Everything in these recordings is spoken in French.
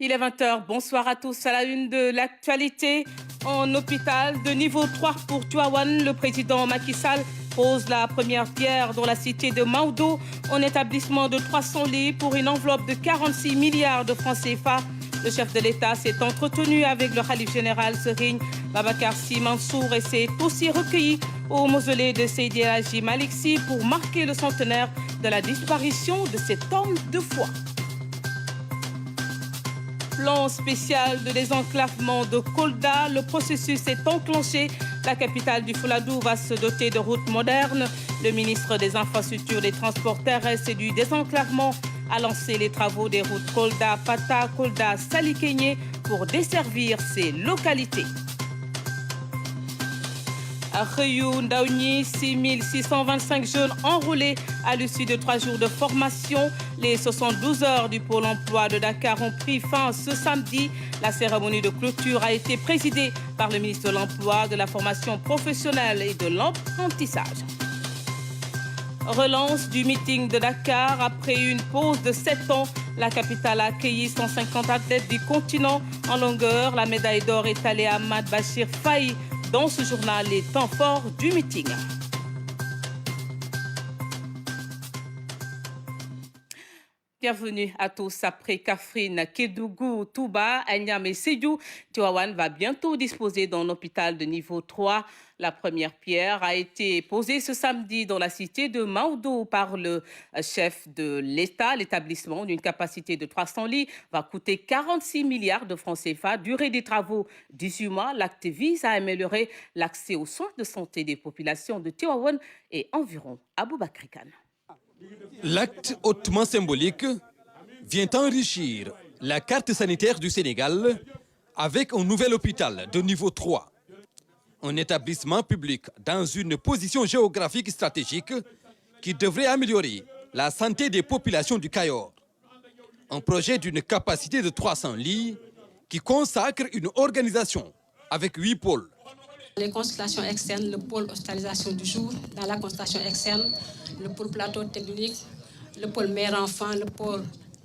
Il est 20 h. Bonsoir à tous. À la une de l'actualité, en hôpital de niveau 3 pour Tivaouane, le président Macky Sall pose la première pierre dans la cité de Maodo, un établissement de 300 lits pour une enveloppe de 46 milliards de francs CFA. Le chef de l'État s'est entretenu avec le khalife général Serigne Babacar Sy Mansour et s'est aussi recueilli au mausolée de Seydi El Hadji Malick Sy pour marquer le centenaire de la disparition de cet homme de foi. Plan spécial de désenclavement de Kolda, le processus est enclenché. La capitale du Fouladou va se doter de routes modernes. Le ministre des Infrastructures, des Transports terrestres et du désenclavement a lancé les travaux des routes Kolda-Pata, Kolda-Salikenyé pour desservir ces localités. À Reyou, Ndaouni, 6625 jeunes enrôlés à l'issue de 3 jours de formation. Les 72 heures du Pôle emploi de Dakar ont pris fin ce samedi. La cérémonie de clôture a été présidée par le ministre de l'Emploi, de la formation professionnelle et de l'apprentissage. Relance du meeting de Dakar. Après une pause de 7 ans, la capitale a accueilli 150 athlètes du continent en longueur. La médaille d'or est allée à Ahmad Bachir Faye. Dans ce journal, les temps forts du meeting. Bienvenue à tous. Après Kaffrine, Kédougou, Touba, Agnam et Sédhiou, Tivaouane va bientôt disposer d'un hôpital de niveau 3. La première pierre a été posée ce samedi dans la cité de Maodo par le chef de l'État. L'établissement d'une capacité de 300 lits va coûter 46 milliards de francs CFA. Durée des travaux 18 mois. L'acte vise à améliorer l'accès aux soins de santé des populations de Tivaouane et environ. Aboubakry Kane. L'acte hautement symbolique vient enrichir la carte sanitaire du Sénégal avec un nouvel hôpital de niveau 3. Un établissement public dans une position géographique stratégique qui devrait améliorer la santé des populations du Cayor. Un projet d'une capacité de 300 lits qui consacre une organisation avec 8 pôles. Les consultations externes, le pôle hospitalisation du jour, dans la consultation externe, le pôle plateau technique, le pôle mère-enfant, le pôle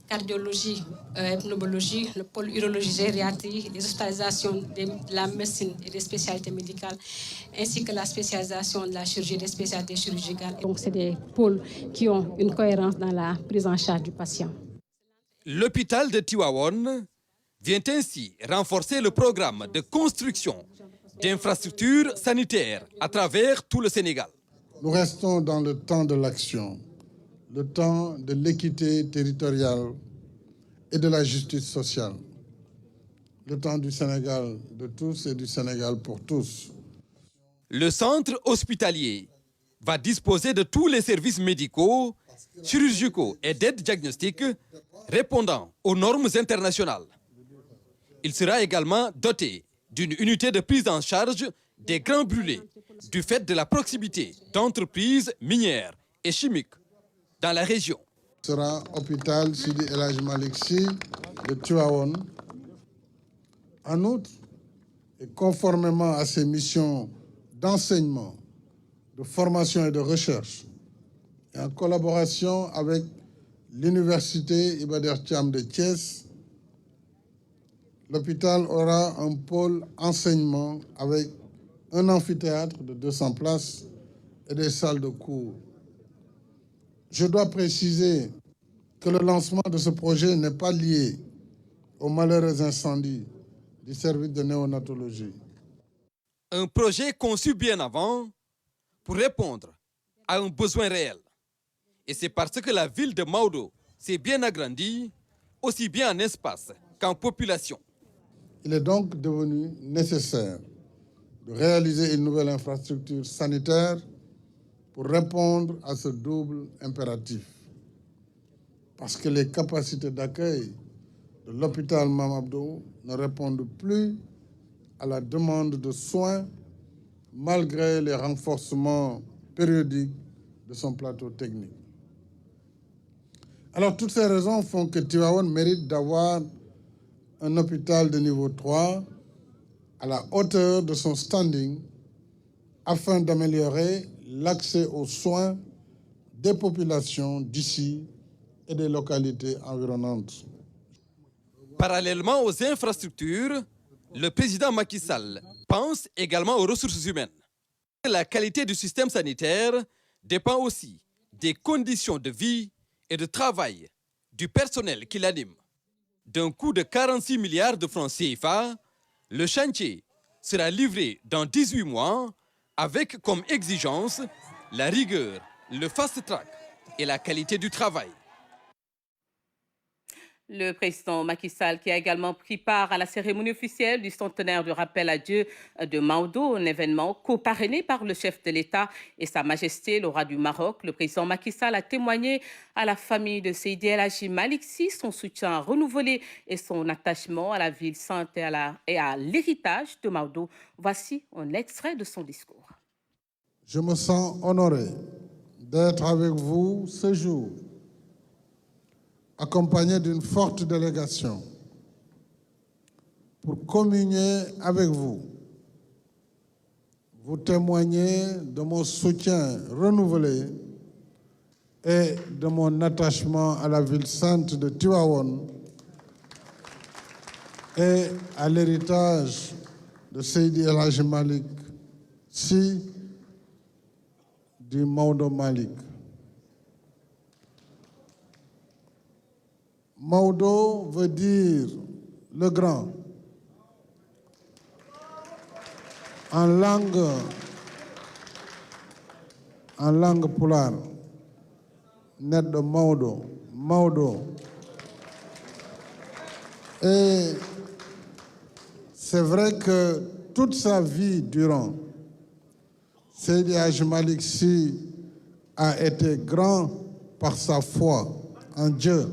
cardiologie et pneumologie, le pôle urologie gériatrie, les hospitalisations de la médecine et des spécialités médicales, ainsi que la spécialisation de la chirurgie et des spécialités chirurgicales. Donc c'est des pôles qui ont une cohérence dans la prise en charge du patient. L'hôpital de Tivaouane vient ainsi renforcer le programme de construction d'infrastructures sanitaires à travers tout le Sénégal. Nous restons dans le temps de l'action, le temps de l'équité territoriale et de la justice sociale, le temps du Sénégal de tous et du Sénégal pour tous. Le centre hospitalier va disposer de tous les services médicaux, chirurgicaux et d'aide diagnostique répondant aux normes internationales. Il sera également doté d'une unité de prise en charge des grands brûlés du fait de la proximité d'entreprises minières et chimiques dans la région. Ce sera hôpital Seydi El Hadji Malick Sy de Tivaouane. En outre, et conformément à ses missions d'enseignement, de formation et de recherche, et en collaboration avec l'université Iba Der Thiam de Thiès, l'hôpital aura un pôle enseignement avec un amphithéâtre de 200 places et des salles de cours. Je dois préciser que le lancement de ce projet n'est pas lié aux malheureux incendies du service de néonatologie. Un projet conçu bien avant pour répondre à un besoin réel. Et c'est parce que la ville de Maodo s'est bien agrandie, aussi bien en espace qu'en population. Il est donc devenu nécessaire de réaliser une nouvelle infrastructure sanitaire pour répondre à ce double impératif. Parce que les capacités d'accueil de l'hôpital Mame Abdou ne répondent plus à la demande de soins malgré les renforcements périodiques de son plateau technique. Alors toutes ces raisons font que Tivaouane mérite d'avoir un hôpital de niveau 3 à la hauteur de son standing afin d'améliorer l'accès aux soins des populations d'ici et des localités environnantes. Parallèlement aux infrastructures, le président Macky Sall pense également aux ressources humaines. La qualité du système sanitaire dépend aussi des conditions de vie et de travail du personnel qui l'anime. D'un coût de 46 milliards de francs CFA, le chantier sera livré dans 18 mois avec comme exigence la rigueur, le fast-track et la qualité du travail. Le président Macky Sall qui a également pris part à la cérémonie officielle du centenaire du rappel à Dieu de Maodo, un événement co-parrainé par le chef de l'État et Sa Majesté le roi du Maroc. Le président Macky Sall a témoigné à la famille de Seydi El Hadji Malick Sy son soutien renouvelé et son attachement à la ville sainte et à l'héritage de Maodo. Voici un extrait de son discours. Je me sens honoré d'être avec vous ce jour, accompagné d'une forte délégation, pour communier avec vous, vous témoigner de mon soutien renouvelé et de mon attachement à la ville sainte de Tivaouane et à l'héritage de Seydi El Hadji Malick Sy du Maodo Malick. Maodo veut dire le grand. En langue pulaar, net de Maodo. Et c'est vrai que toute sa vie durant, Seydi El Hadji Malick Sy a été grand par sa foi en Dieu,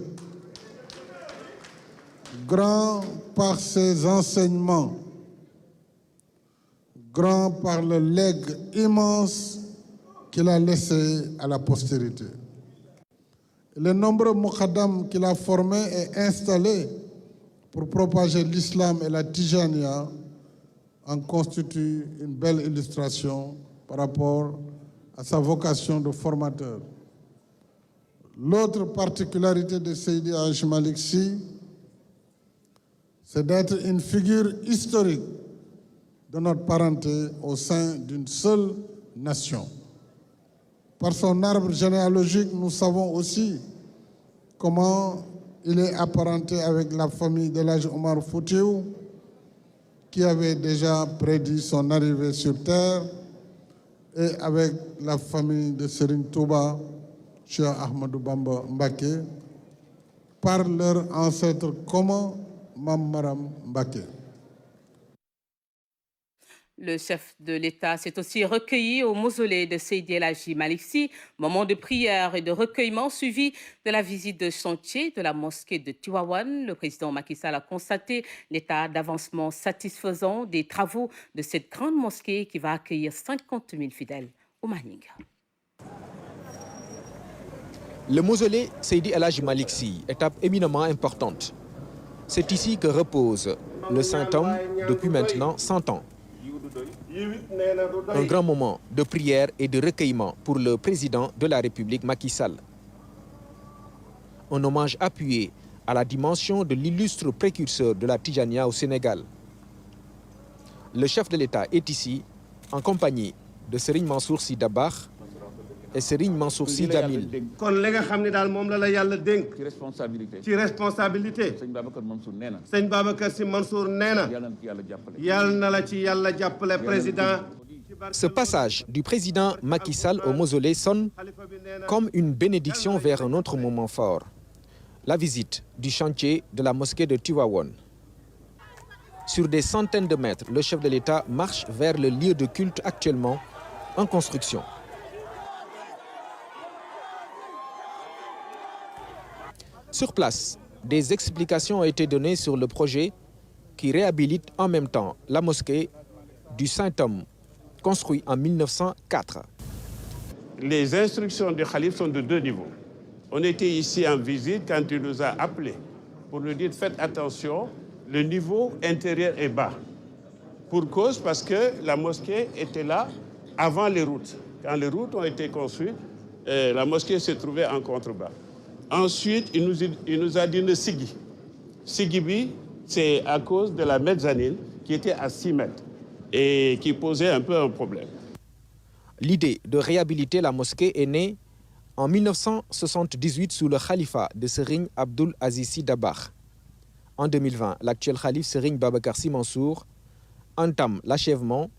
grand par ses enseignements, grand par le legs immense qu'il a laissé à la postérité. Les nombreux muqaddam qu'il a formés et installés pour propager l'islam et la tijania en constituent une belle illustration par rapport à sa vocation de formateur. L'autre particularité de Seydi El Hadji Malick Sy, c'est d'être une figure historique de notre parenté au sein d'une seule nation. Par son arbre généalogique, nous savons aussi comment il est apparenté avec la famille d'El Hadji Omar Foutiyou, qui avait déjà prédit son arrivée sur terre, et avec la famille de Serigne Touba, Cheikh Ahmadou Bamba Mbacké, par leur ancêtre commun, Mam Maram Mbacké. Le chef de l'État s'est aussi recueilli au mausolée de Seydi El Hadji Malick Sy, moment de prière et de recueillement suivi de la visite de chantier de la mosquée de Tivaouane. Le président Macky Sall a constaté l'état d'avancement satisfaisant des travaux de cette grande mosquée qui va accueillir 50 000 fidèles au Maninga. Le mausolée Seydi El Hadji Malick Sy, étape éminemment importante. C'est ici que repose le saint homme depuis maintenant 100 ans. Un grand moment de prière et de recueillement pour le président de la République, Macky Sall. Un hommage appuyé à la dimension de l'illustre précurseur de la Tijania au Sénégal. Le chef de l'État est ici en compagnie de Serigne Mansour Sy Dabakh et Serigne Mansour Sy Djamil. kon li nga xam ne daal moom la yàlla dénk. ci responsabilité. sëñ Babacar Sy Mansour nee na. yàlla na la ci yàlla jàppale président. Ce passage du président Macky Sall au mausolée sonne comme une bénédiction vers un autre moment fort. La visite du chantier de la mosquée de Tivaouane. Sur des centaines de mètres, le chef de l'État marche vers le lieu de culte actuellement en construction. Sur place, des explications ont été données sur le projet qui réhabilite en même temps la mosquée du Saint-Homme, construit en 1904. Les instructions du Khalife sont de 2 niveaux. On était ici en visite quand il nous a appelés pour nous dire faites attention, le niveau intérieur est bas. Pour cause, parce que la mosquée était là avant les routes. Quand les routes ont été construites, la mosquée se trouvait en contrebas. Ensuite, il nous a dit ne siggi. Sigibi, c'est à cause de la mezzanine qui était à 6 mètres et qui posait un peu un problème. L'idée de réhabiliter la mosquée est née en 1978 sous le khalifa de Serigne Abdoul Aziz Sy Dabakh. En 2020, l'actuel khalife Serigne Babacar Sy Mansour entame l'achèvement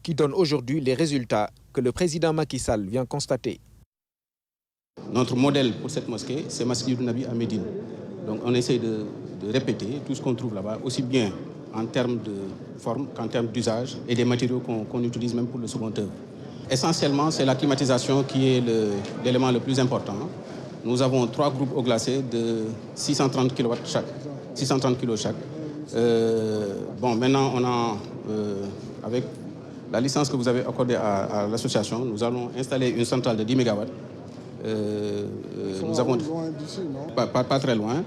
qui donne aujourd'hui les résultats que le président Macky Sall vient constater. Notre modèle pour cette mosquée, c'est Masjidou Nabi à Médine. Donc on essaie de répéter tout ce qu'on trouve là-bas, aussi bien en termes de forme qu'en termes d'usage et des matériaux qu'on utilise même pour le second œuvre. Essentiellement, c'est la climatisation qui est l'élément le plus important. Nous avons 3 groupes eau glacée de 630 kW chaque. 630 kg chaque. Maintenant, on a, avec la licence que vous avez accordée à l'association, nous allons installer une centrale de 10 MW. Nous avons loin d'ici, non? Pas très loin.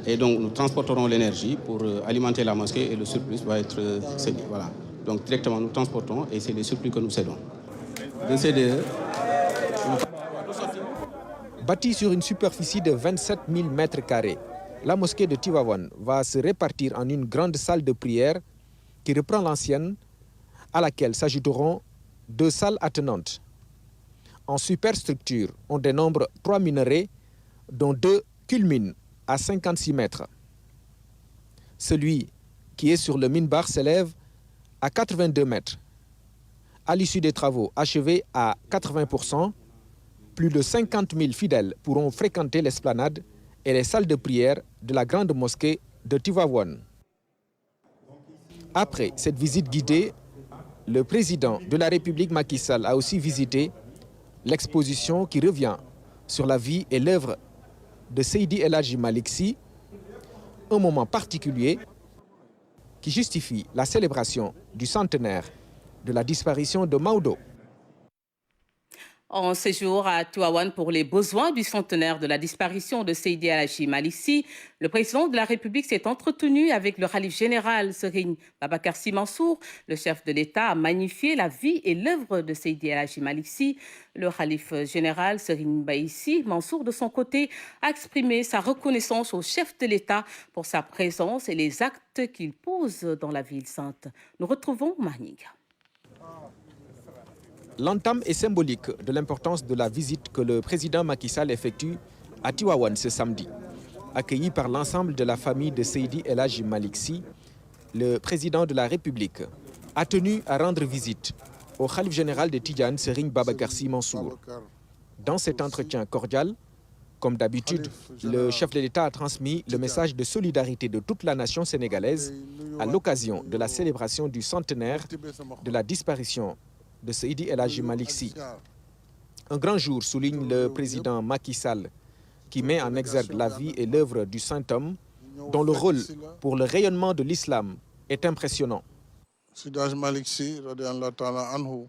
Et donc, nous transporterons l'énergie pour alimenter la mosquée et le surplus va être cédé. Voilà. Donc, directement, nous transportons et c'est le surplus que nous cédons. Le CDE. Bâtie sur une superficie de 27 000 m², la mosquée de Tivaouane va se répartir en une grande salle de prière qui reprend l'ancienne, à laquelle s'ajouteront 2 salles attenantes. En superstructure, on dénombre 3 minarets, dont 2 culminent à 56 mètres. Celui qui est sur le minbar s'élève à 82 mètres. À l'issue des travaux achevés à 80%, plus de 50 000 fidèles pourront fréquenter l'esplanade et les salles de prière de la grande mosquée de Tivaouane. Après cette visite guidée, le président de la République Macky Sall a aussi visité l'exposition qui revient sur la vie et l'œuvre de Seydi El Hadji Malick Sy, un moment particulier qui justifie la célébration du centenaire de la disparition de Maodo. En séjour à Tivaouane pour les besoins du centenaire de la disparition de Seydi El Hadji Malick Sy, le président de la République s'est entretenu avec le khalife général Serigne Babacar Sy Mansour. Le chef de l'État a magnifié la vie et l'œuvre de Seydi El Hadji Malick Sy. Le khalife général Serigne Mbaye Sy Mansour, de son côté, a exprimé sa reconnaissance au chef de l'État pour sa présence et les actes qu'il pose dans la ville sainte. Nous retrouvons Maninga. L'entame est symbolique de l'importance de la visite que le président Macky Sall effectue à Tivaouane ce samedi. Accueilli par l'ensemble de la famille de Seydi El Hadji Malick Sy, le président de la République a tenu à rendre visite au khalife général de Tidjane, Serigne Babacar Sy Mansour. Dans cet entretien cordial, comme d'habitude, le chef de l'État a transmis le message de solidarité de toute la nation sénégalaise à l'occasion de la célébration du centenaire de la disparition de Seydi El Hadji Malick Sy. Un grand jour, souligne le président Macky Sall, qui met en exergue la vie et l'œuvre du saint homme, dont le rôle pour le rayonnement de l'islam est impressionnant. Seydi El Hadji Malick Sy radiyallahu ta'ala anhu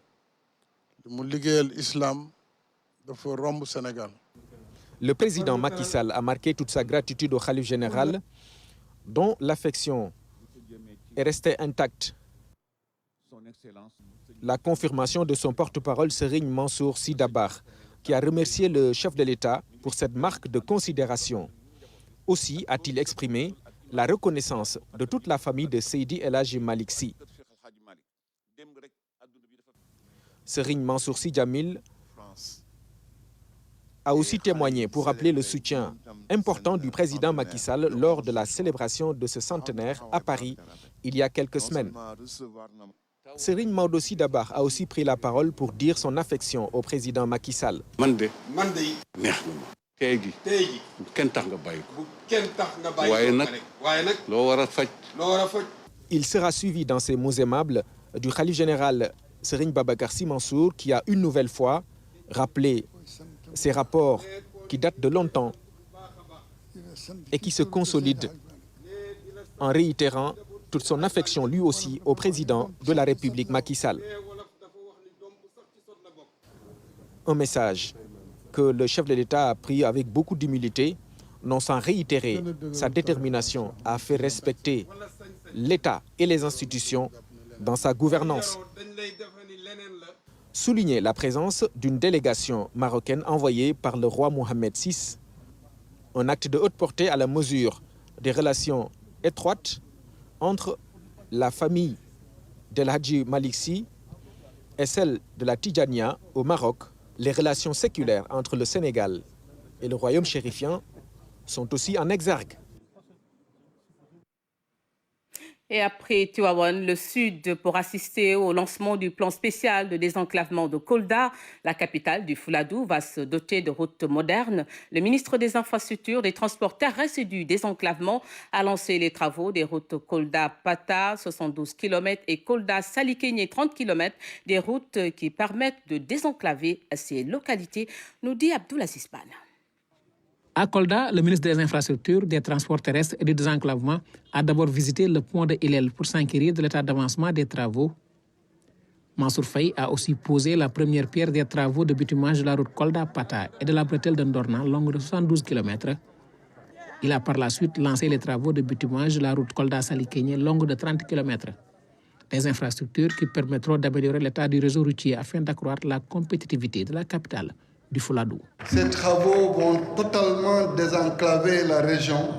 mu liggéeyal islam dafa romb Sénégal. Le président Macky Sall a marqué toute sa gratitude au khalife général, dont l'affection est restée intacte. La confirmation de son porte-parole Serigne Mansour Sy Dabakh, qui a remercié le chef de l'État pour cette marque de considération. Aussi a-t-il exprimé la reconnaissance de toute la famille de Seydi El Hadji Malick Sy. Serigne Mansour Sy Djamil a aussi témoigné pour rappeler le soutien important du président Macky Sall lors de la célébration de ce centenaire à Paris il y a quelques semaines. Serigne Maodo Sy Dabakh a aussi pris la parole pour dire son affection au président Macky Sall. Il sera suivi dans ces mots aimables du khalife général Serigne Babacar Sy Mansour, qui a une nouvelle fois rappelé ces rapports qui datent de longtemps et qui se consolident en réitérant toute son affection lui aussi au président de la République Macky Sall. Un message que le chef de l'État a pris avec beaucoup d'humilité, non sans réitérer sa détermination à faire respecter l'État et les institutions dans sa gouvernance. Souligner la présence d'une délégation marocaine envoyée par le roi Mohamed VI, un acte de haute portée à la mesure des relations étroites entre la famille d'El Hadji Malick Sy et celle de la Tidjania au Maroc. Les relations séculaires entre le Sénégal et le royaume chérifien sont aussi en exergue. Et après Tivaouane, le Sud, pour assister au lancement du plan spécial de désenclavement de Kolda, la capitale du Fouladou va se doter de routes modernes. Le ministre des Infrastructures, des Transports terrestres et du désenclavement a lancé les travaux des routes Kolda-Pata, 72 km, et Kolda-Salikegne, 30 km, des routes qui permettent de désenclaver ces localités, nous dit Abdoulaziz Ban. À Kolda, le ministre des Infrastructures, des Transports terrestres et du désenclavement a d'abord visité le pont de Hillel pour s'inquiéter de l'état d'avancement des travaux. Mansour Faye a aussi posé la première pierre des travaux de bitumage de la route Kolda-Pata et de la bretelle de Ndorna, longue de 72 km. Il a par la suite lancé les travaux de bitumage de la route Kolda-Salikegne, longue de 30 km. Des infrastructures qui permettront d'améliorer l'état du réseau routier afin d'accroître la compétitivité de la capitale du Fouladou. Ces travaux vont totalement désenclaver la région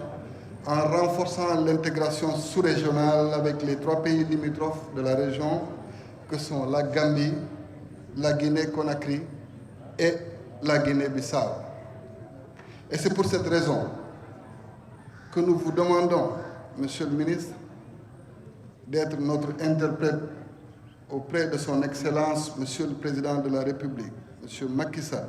en renforçant l'intégration sous-régionale avec les 3 pays limitrophes de la région que sont la Gambie, la Guinée-Conakry et la Guinée-Bissau. Et c'est pour cette raison que nous vous demandons, Monsieur le ministre, d'être notre interprète auprès de son Excellence, Monsieur le Président de la République, Monsieur Macky Sall,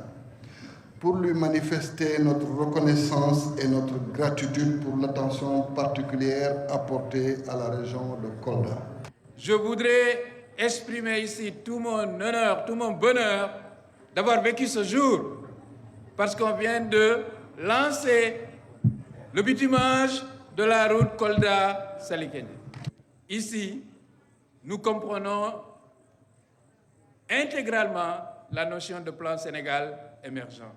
pour lui manifester notre reconnaissance et notre gratitude pour l'attention particulière apportée à la région de Kolda. Je voudrais exprimer ici tout mon honneur, tout mon bonheur d'avoir vécu ce jour, parce qu'on vient de lancer le bitumage de la route Kolda-Salikegne. Ici, nous comprenons intégralement la notion de plan Sénégal émergent.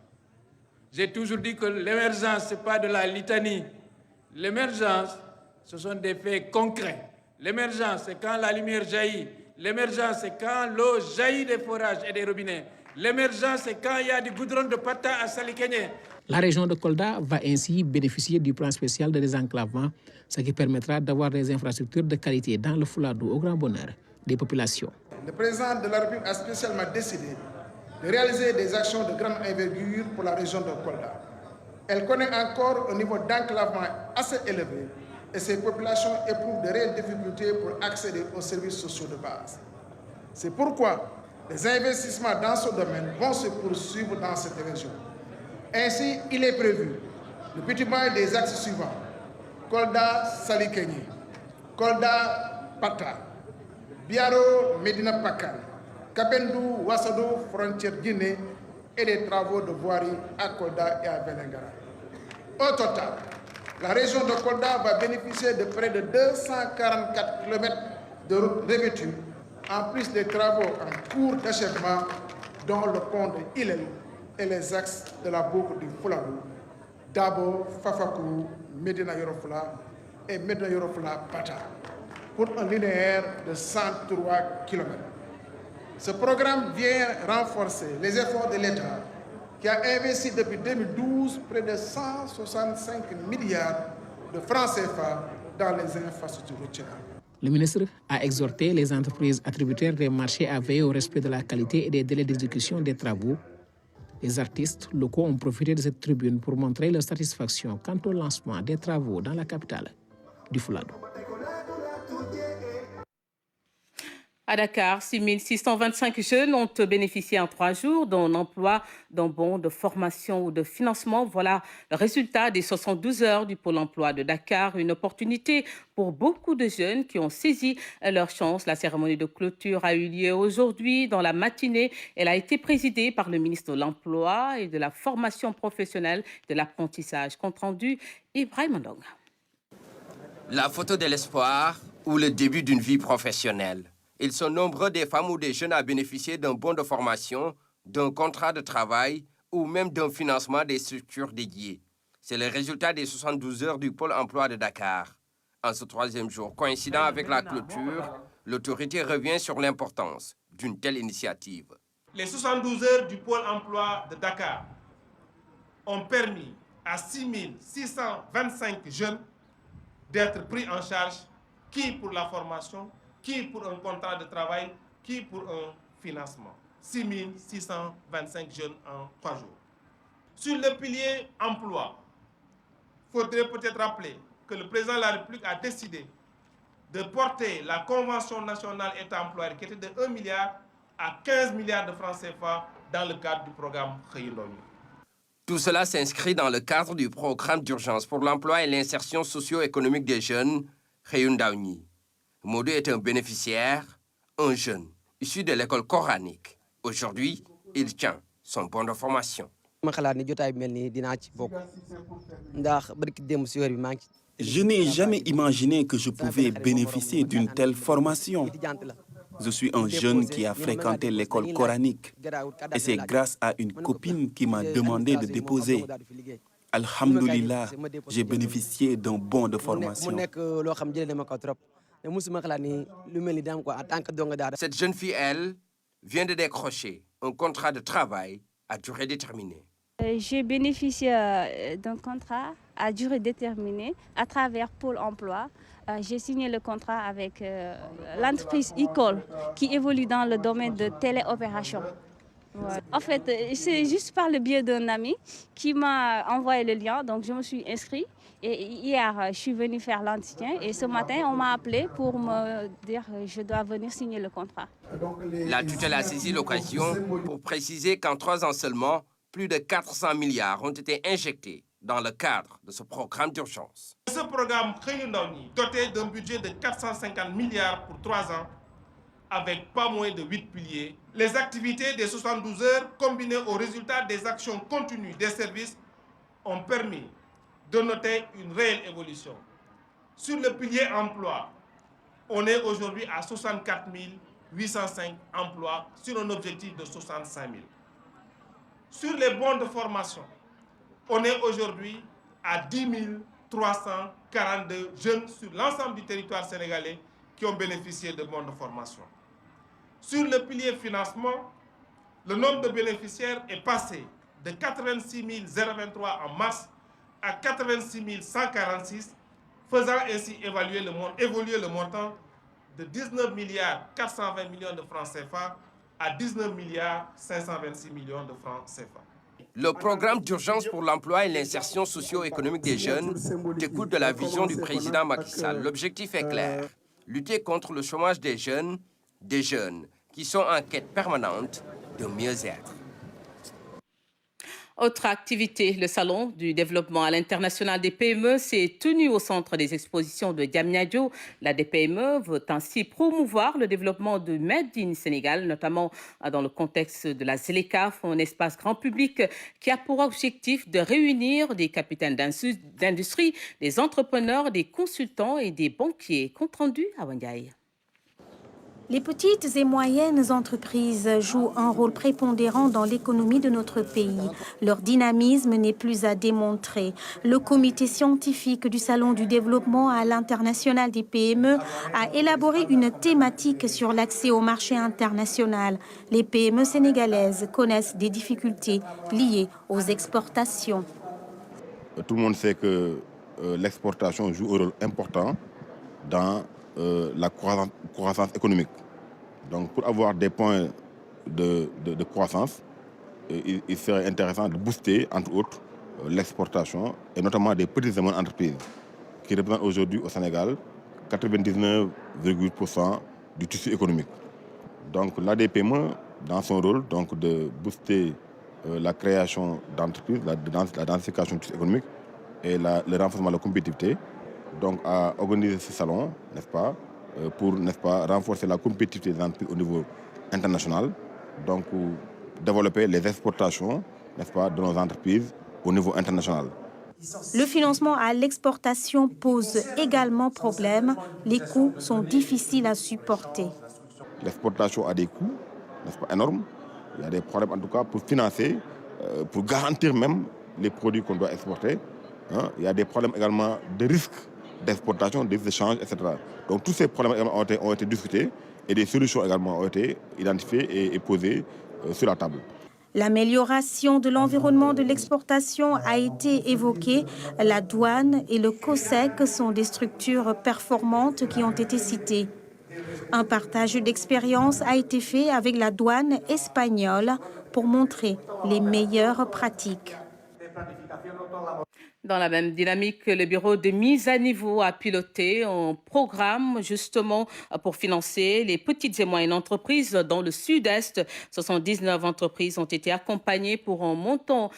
J'ai toujours dit que l'émergence, ce n'est pas de la litanie. L'émergence, ce sont des faits concrets. L'émergence, c'est quand la lumière jaillit. L'émergence, c'est quand l'eau jaillit des forages et des robinets. L'émergence, c'est quand il y a du goudron de Pata à Salikegne. La région de Kolda va ainsi bénéficier du plan spécial de désenclavement, ce qui permettra d'avoir des infrastructures de qualité dans le Fouladou au grand bonheur des populations. Le président de la République a spécialement décidé de réaliser des actions de grande envergure pour la région de Kolda. Elle connaît encore un niveau d'enclavement assez élevé et ses populations éprouvent de réelles difficultés pour accéder aux services sociaux de base. C'est pourquoi les investissements dans ce domaine vont se poursuivre dans cette région. Ainsi, il est prévu le bitumage des axes suivants: Kolda-Salikegne, Kolda-Pata, Biaro-Medina-Pakal, Kabendou-Wassadou, frontière Guinée, et des travaux de voirie à Kolda et à Vélingara. Au total, la région de Kolda va bénéficier de près de 244 km de routes revêtues, en plus des travaux en cours d'achèvement, dont le pont de Hillel et les axes de la boucle du Fouladou, Dabo, Fafakou, Medina Yorofla et Medina Yorofla-Pata, pour un linéaire de 103 km. Ce programme vient renforcer les efforts de l'État, qui a investi depuis 2012 près de 165 milliards de francs CFA dans les infrastructures routières. Le ministre a exhorté les entreprises attributaires des marchés à veiller au respect de la qualité et des délais d'exécution des travaux. Les artistes locaux ont profité de cette tribune pour montrer leur satisfaction quant au lancement des travaux dans la capitale du Fouladou. À Dakar, 6625 jeunes ont bénéficié en 3 jours d'un emploi, d'un bon de formation ou de financement. Voilà le résultat des 72 heures du Pôle emploi de Dakar. Une opportunité pour beaucoup de jeunes qui ont saisi leur chance. La cérémonie de clôture a eu lieu aujourd'hui dans la matinée. Elle a été présidée par le ministre de l'Emploi et de la formation professionnelle de l'apprentissage. Compte rendu, Ibrahim Ndong. La photo de l'espoir ou le début d'une vie professionnelle. Ils sont nombreux des femmes ou des jeunes à bénéficier d'un bon de formation, d'un contrat de travail ou même d'un financement des structures dédiées. C'est le résultat des 72 heures du Pôle emploi de Dakar. En ce 3e jour, coïncidant avec la clôture, l'autorité revient sur l'importance d'une telle initiative. Les 72 heures du Pôle emploi de Dakar ont permis à 6625 jeunes d'être pris en charge, qui pour la formation, qui pour un contrat de travail, qui pour un financement. 6 625 jeunes en 3 jours. Sur le pilier emploi, il faudrait peut-être rappeler que le président de la République a décidé de porter la Convention nationale État-employeur qui était de 1 milliard à 15 milliards de francs CFA dans le cadre du programme Xëyu Ndaw ñi. Tout cela s'inscrit dans le cadre du programme d'urgence pour l'emploi et l'insertion socio-économique des jeunes, Xëyu Ndaw ñi. Modou est un bénéficiaire, un jeune, issu de l'école coranique. Aujourd'hui, il tient son bon de formation. Je n'ai jamais imaginé que je pouvais bénéficier d'une telle formation. Je suis un jeune qui a fréquenté l'école coranique et c'est grâce à une copine qui m'a demandé de déposer. Alhamdulillah, j'ai bénéficié d'un bon de formation. Cette jeune fille, elle, vient de décrocher un contrat de travail à durée déterminée. J'ai bénéficié d'un contrat à durée déterminée à travers Pôle emploi. J'ai signé le contrat avec l'entreprise e-call qui évolue dans le domaine de téléopération. Ouais. En fait, c'est juste par le biais d'un ami qui m'a envoyé le lien, donc je me suis inscrite. Et hier, je suis venue faire l'entretien et ce matin, on m'a appelé pour me dire que je dois venir signer le contrat. La tutelle a saisi l'occasion pour préciser qu'en 3 ans seulement, plus de 400 milliards ont été injectés dans le cadre de ce programme d'urgence. Ce programme Xëyu Ndaw ñi, doté d'un budget de 450 milliards pour 3 ans, avec pas moins de 8 piliers, les activités des 72 heures combinées aux résultats des actions continues des services ont permis de noter une réelle évolution. Sur le pilier emploi, on est aujourd'hui à 64 805 emplois sur un objectif de 65 000. Sur les bons de formation, on est aujourd'hui à 10 342 jeunes sur l'ensemble du territoire sénégalais qui ont bénéficié de bons de formation. Sur le pilier financement, le nombre de bénéficiaires est passé de 86 023 en mars à 86 146, faisant ainsi évoluer le montant de 19 420 millions de francs CFA à 19 526 millions de francs CFA. Le programme d'urgence pour l'emploi et l'insertion socio-économique des jeunes découle de la vision du président Macky Sall. L'objectif est clair, lutter contre le chômage des jeunes qui sont en quête permanente de mieux-être. Autre activité, le Salon du développement à l'international des PME s'est tenu au centre des expositions de Diamniadio. La DPME veut ainsi promouvoir le développement de Made in Sénégal, notamment dans le contexte de la ZLECAf, un espace grand public qui a pour objectif de réunir des capitaines d'industrie, des entrepreneurs, des consultants et des banquiers. Compte rendu à Wandiaï. Les petites et moyennes entreprises jouent un rôle prépondérant dans l'économie de notre pays. Leur dynamisme n'est plus à démontrer. Le comité scientifique du Salon du développement à l'international des PME a élaboré une thématique sur l'accès au marché international. Les PME sénégalaises connaissent des difficultés liées aux exportations. Tout le monde sait que l'exportation joue un rôle important dans la croissance économique. Donc pour avoir des points de croissance, il serait intéressant de booster, entre autres, l'exportation et notamment des petites et moyennes entreprises qui représentent aujourd'hui au Sénégal 99,8% du tissu économique. Donc l'ADPME, dans son rôle donc, de booster la création d'entreprises, la densification du tissu économique et le renforcement de la compétitivité, donc à organiser ce salon, n'est-ce pas, pour renforcer la compétitivité des entreprises au niveau international, donc développer les exportations, n'est-ce pas, de nos entreprises au niveau international. Le financement à l'exportation pose également problème. Les coûts sont difficiles à supporter. L'exportation a des coûts, n'est-ce pas, énormes. Il y a des problèmes en tout cas pour financer, pour garantir même les produits qu'on doit exporter. Hein. Il y a des problèmes également de risques d'exportation, des échanges, etc. Donc tous ces problèmes ont été discutés et des solutions également ont été identifiées et posées sur la table. L'amélioration de l'environnement de l'exportation a été évoquée. La douane et le COSEC sont des structures performantes qui ont été citées. Un partage d'expérience a été fait avec la douane espagnole pour montrer les meilleures pratiques. Dans la même dynamique, le bureau de mise à niveau a piloté un programme justement pour financer les petites et moyennes entreprises dans le sud-est. 79 entreprises ont été accompagnées pour un montant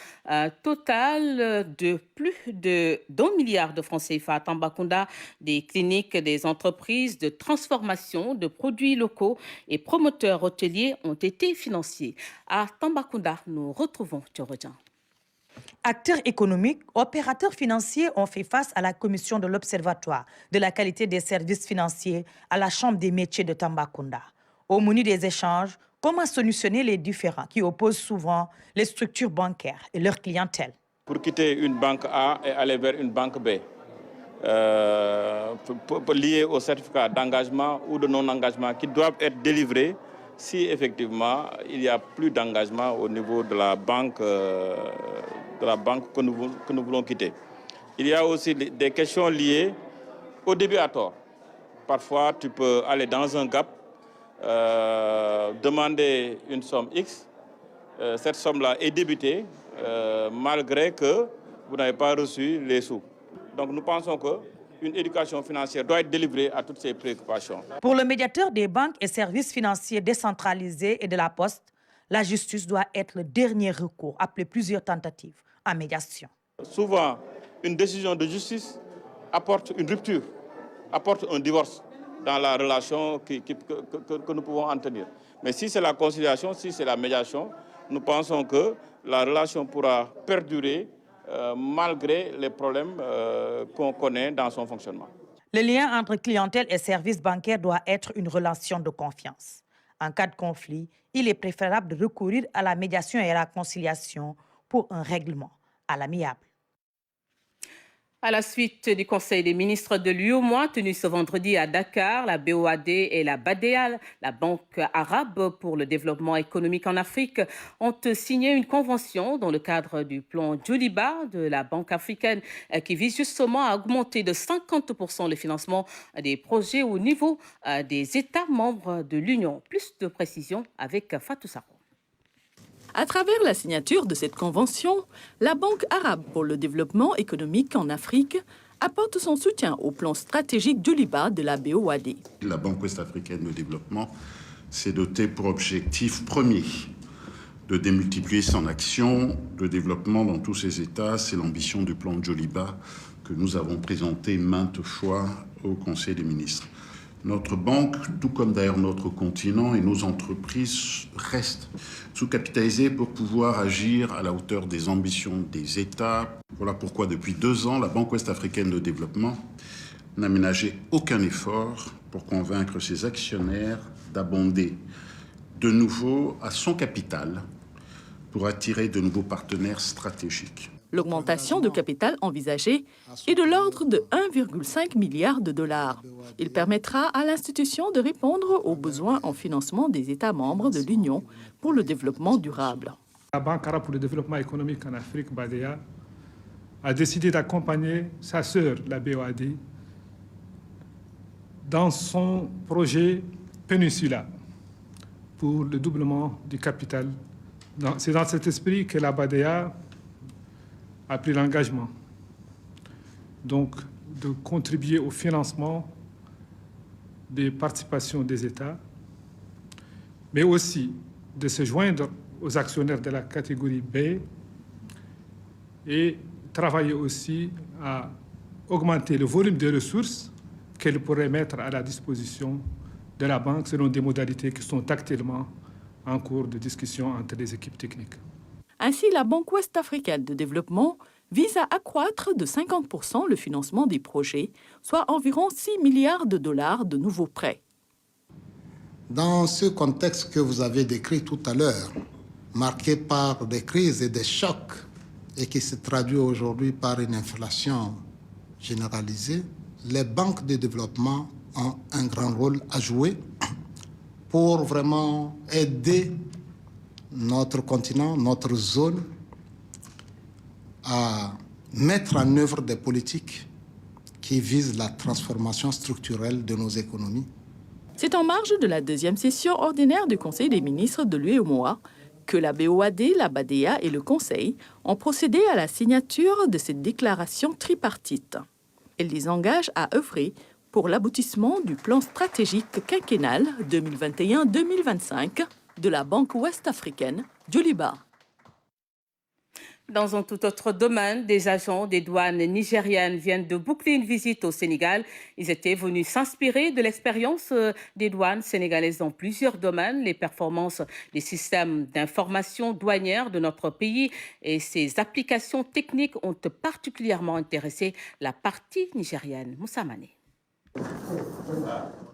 total de plus d'1 milliard de francs CFA à Tambacounda. Des cliniques, des entreprises de transformation de produits locaux et promoteurs hôteliers ont été financés. À Tambacounda, nous retrouvons Tchorojan. Acteurs économiques, opérateurs financiers ont fait face à la commission de l'Observatoire de la qualité des services financiers à la Chambre des métiers de Tambacounda. Au menu des échanges, comment solutionner les différends qui opposent souvent les structures bancaires et leur clientèle. Pour quitter une banque A et aller vers une banque B, lié au certificat d'engagement ou de non-engagement qui doivent être délivrés si effectivement il n'y a plus d'engagement au niveau de la banque que nous voulons quitter. Il y a aussi des questions liées au débit à tort. Parfois, tu peux aller dans un GAP, demander une somme X. Cette somme-là est débitée malgré que vous n'avez pas reçu les sous. Donc nous pensons qu'une éducation financière doit être délivrée à toutes ces préoccupations. Pour le médiateur des banques et services financiers décentralisés et de la Poste, la justice doit être le dernier recours après plusieurs tentatives en médiation. Souvent, une décision de justice apporte une rupture, apporte un divorce dans la relation que nous pouvons en tenir. Mais si c'est la conciliation, si c'est la médiation, nous pensons que la relation pourra perdurer malgré les problèmes qu'on connaît dans son fonctionnement. Le lien entre clientèle et services bancaires doit être une relation de confiance. En cas de conflit, il est préférable de recourir à la médiation et à la conciliation pour un règlement à l'amiable. À la suite du Conseil des ministres de l'UEMOA tenu ce vendredi à Dakar, la BOAD et la BADEA, la Banque arabe pour le développement économique en Afrique, ont signé une convention dans le cadre du plan Djoliba de la Banque africaine qui vise justement à augmenter de 50% le financement des projets au niveau des États membres de l'Union. Plus de précisions avec Fatou Saro. À travers la signature de cette convention, la Banque arabe pour le développement économique en Afrique apporte son soutien au plan stratégique Djoliba de la BOAD. La Banque ouest-africaine de développement s'est dotée pour objectif premier de démultiplier son action de développement dans tous ses États. C'est l'ambition du plan Djoliba que nous avons présenté maintes fois au Conseil des ministres. Notre banque, tout comme d'ailleurs notre continent et nos entreprises, restent sous-capitalisées pour pouvoir agir à la hauteur des ambitions des États. Voilà pourquoi depuis 2 ans, la Banque ouest-africaine de développement n'a ménagé aucun effort pour convaincre ses actionnaires d'abonder de nouveau à son capital pour attirer de nouveaux partenaires stratégiques. L'augmentation de capital envisagée est de l'ordre de 1,5 milliard de dollars. Il permettra à l'institution de répondre aux besoins en financement des États membres de l'Union pour le développement durable. La Banque arabe pour le développement économique en Afrique, BADEA, a décidé d'accompagner sa sœur, la BOAD, dans son projet Peninsula pour le doublement du capital. C'est dans cet esprit que la BADEA a pris l'engagement donc de contribuer au financement des participations des États, mais aussi de se joindre aux actionnaires de la catégorie B et travailler aussi à augmenter le volume de ressources qu'elle pourrait mettre à la disposition de la banque selon des modalités qui sont actuellement en cours de discussion entre les équipes techniques. Ainsi, la Banque ouest-africaine de développement vise à accroître de 50% le financement des projets, soit environ 6 milliards de dollars de nouveaux prêts. Dans ce contexte que vous avez décrit tout à l'heure, marqué par des crises et des chocs, et qui se traduit aujourd'hui par une inflation généralisée, les banques de développement ont un grand rôle à jouer pour vraiment aider notre continent, notre zone, à mettre en œuvre des politiques qui visent la transformation structurelle de nos économies. C'est en marge de la deuxième session ordinaire du Conseil des ministres de l'UEMOA que la BOAD, la BADEA et le Conseil ont procédé à la signature de cette déclaration tripartite. Elle les engage à œuvrer pour l'aboutissement du plan stratégique quinquennal 2021-2025 de la Banque ouest-africaine, Joliba. Dans un tout autre domaine, des agents des douanes nigériennes viennent de boucler une visite au Sénégal. Ils étaient venus s'inspirer de l'expérience des douanes sénégalaises dans plusieurs domaines, les performances des systèmes d'information douanière de notre pays et ses applications techniques ont particulièrement intéressé la partie nigérienne. Moussa Mané.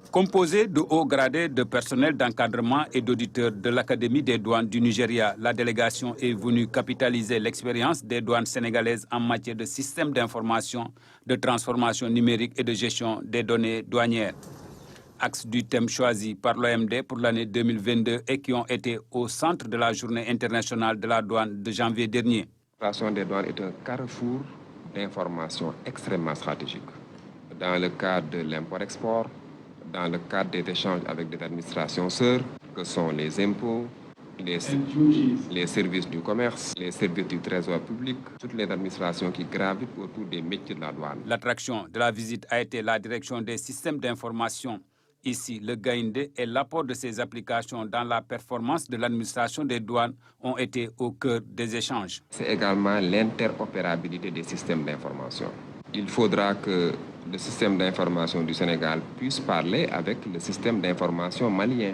Composé de hauts gradés de personnel d'encadrement et d'auditeurs de l'Académie des douanes du Nigeria, la délégation est venue capitaliser l'expérience des douanes sénégalaises en matière de systèmes d'information, de transformation numérique et de gestion des données douanières. Axe du thème choisi par l'OMD pour l'année 2022 et qui ont été au centre de la Journée internationale de la douane de janvier dernier. L'opération des douanes est un carrefour d'informations extrêmement stratégique. Dans le cadre de l'import-export, dans le cadre des échanges avec des administrations sœurs, que sont les impôts, les services du commerce, les services du trésor public, toutes les administrations qui gravitent autour des métiers de la douane. L'attraction de la visite a été la direction des systèmes d'information. Ici, le Gaïndé et l'apport de ces applications dans la performance de l'administration des douanes ont été au cœur des échanges. C'est également l'interopérabilité des systèmes d'information. Il faudra que le système d'information du Sénégal puisse parler avec le système d'information malien,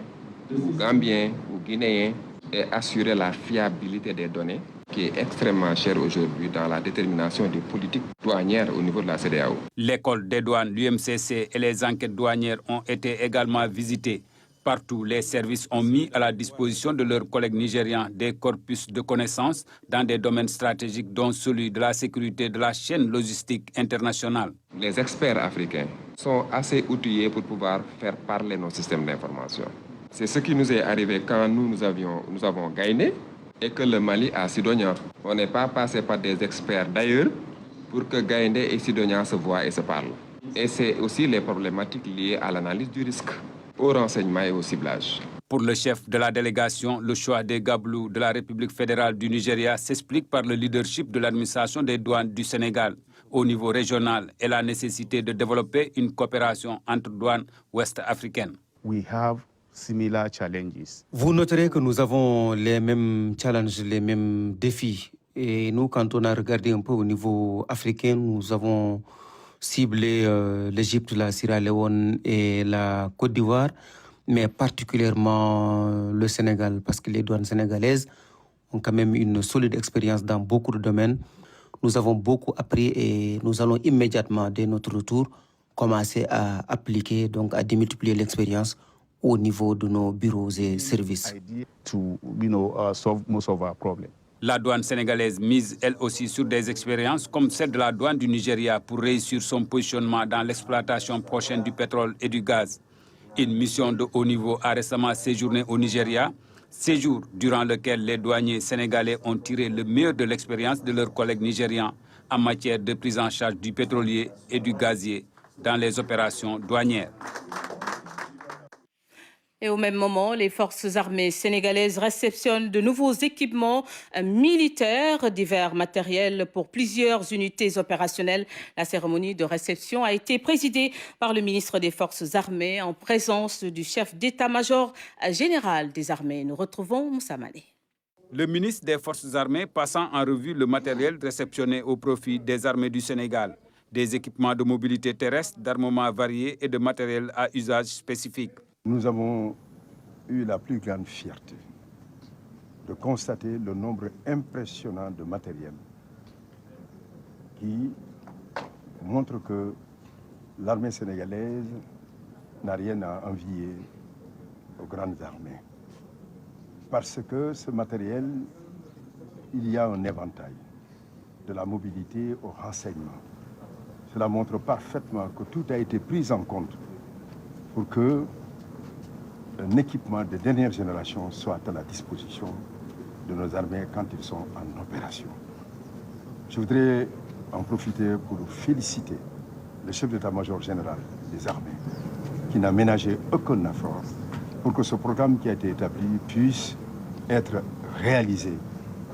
ou gambien, ou guinéen, et assurer la fiabilité des données, qui est extrêmement chère aujourd'hui dans la détermination des politiques douanières au niveau de la CEDEAO. L'école des douanes, l'UMCC et les enquêtes douanières ont été également visitées. Partout, les services ont mis à la disposition de leurs collègues nigérians des corpus de connaissances dans des domaines stratégiques dont celui de la sécurité de la chaîne logistique internationale. Les experts africains sont assez outillés pour pouvoir faire parler nos systèmes d'information. C'est ce qui nous est arrivé quand nous avons gagné et que le Mali a Sidonia. On n'est pas passé par des experts d'ailleurs pour que Gaïndé et Sidonia se voient et se parlent. Et c'est aussi les problématiques liées à l'analyse du risque, au renseignement et au ciblage. Pour le chef de la délégation, le choix des Gablous de la République fédérale du Nigeria s'explique par le leadership de l'administration des douanes du Sénégal au niveau régional et la nécessité de développer une coopération entre douanes ouest-africaines. Vous noterez que nous avons les mêmes challenges, les mêmes défis. Et nous, quand on a regardé un peu au niveau africain, nous avons ciblé l'Égypte, la Sierra Leone et la Côte d'Ivoire, mais particulièrement le Sénégal, parce que les douanes sénégalaises ont quand même une solide expérience dans beaucoup de domaines. Nous avons beaucoup appris et nous allons immédiatement, dès notre retour, commencer à appliquer, donc à démultiplier l'expérience au niveau de nos bureaux et services. La douane sénégalaise mise elle aussi sur des expériences comme celle de la douane du Nigeria pour réussir son positionnement dans l'exploitation prochaine du pétrole et du gaz. Une mission de haut niveau a récemment séjourné au Nigeria, séjour durant lequel les douaniers sénégalais ont tiré le meilleur de l'expérience de leurs collègues nigérians en matière de prise en charge du pétrolier et du gazier dans les opérations douanières. Et au même moment, les forces armées sénégalaises réceptionnent de nouveaux équipements militaires, divers matériels pour plusieurs unités opérationnelles. La cérémonie de réception a été présidée par le ministre des Forces armées en présence du chef d'état-major général des armées. Nous retrouvons Moussa Mané. Le ministre des Forces armées passant en revue le matériel réceptionné au profit des armées du Sénégal. Des équipements de mobilité terrestre, d'armements variés et de matériel à usage spécifique. Nous avons eu la plus grande fierté de constater le nombre impressionnant de matériel qui montre que l'armée sénégalaise n'a rien à envier aux grandes armées. Parce que ce matériel, il y a un éventail de la mobilité au renseignement. Cela montre parfaitement que tout a été pris en compte pour que un équipement de dernière génération soit à la disposition de nos armées quand ils sont en opération. Je voudrais en profiter pour féliciter le chef d'état-major général des armées qui n'a ménagé aucun effort pour que ce programme qui a été établi puisse être réalisé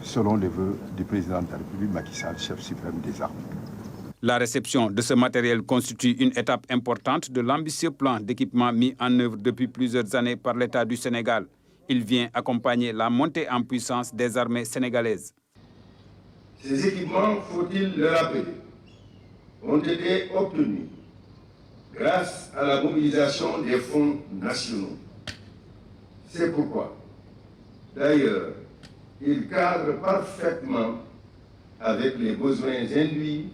selon les vœux du président de la République, Macky Sall, chef suprême des armées. La réception de ce matériel constitue une étape importante de l'ambitieux plan d'équipement mis en œuvre depuis plusieurs années par l'État du Sénégal. Il vient accompagner la montée en puissance des armées sénégalaises. Ces équipements, faut-il le rappeler, ont été obtenus grâce à la mobilisation des fonds nationaux. C'est pourquoi, d'ailleurs, ils cadrent parfaitement avec les besoins induits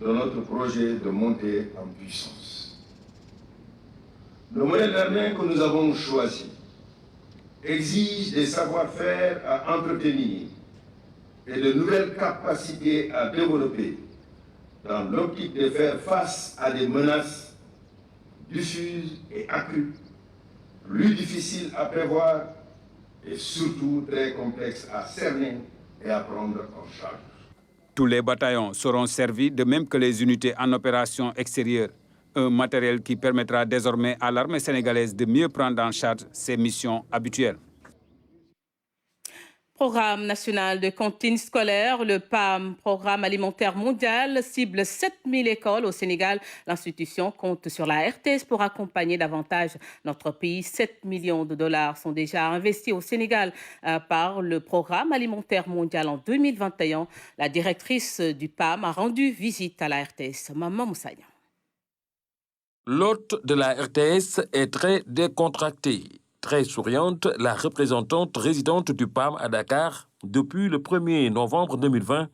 de notre projet de montée en puissance. Le modèle d'armée que nous avons choisi exige des savoir-faire à entretenir et de nouvelles capacités à développer dans l'optique de faire face à des menaces diffuses et accrues, plus difficiles à prévoir et surtout très complexes à cerner et à prendre en charge. Tous les bataillons seront servis, de même que les unités en opération extérieure. Un matériel qui permettra désormais à l'armée sénégalaise de mieux prendre en charge ses missions habituelles. Programme national de cantine scolaire, le PAM, Programme alimentaire mondial, cible 7000 écoles au Sénégal. L'institution compte sur la RTS pour accompagner davantage notre pays. 7 millions de dollars sont déjà investis au Sénégal par le Programme alimentaire mondial en 2021. La directrice du PAM a rendu visite à la RTS. Maman Moussagna. L'hôte de la RTS est très décontractée. Très souriante, la représentante résidente du PAM à Dakar depuis le 1er novembre 2020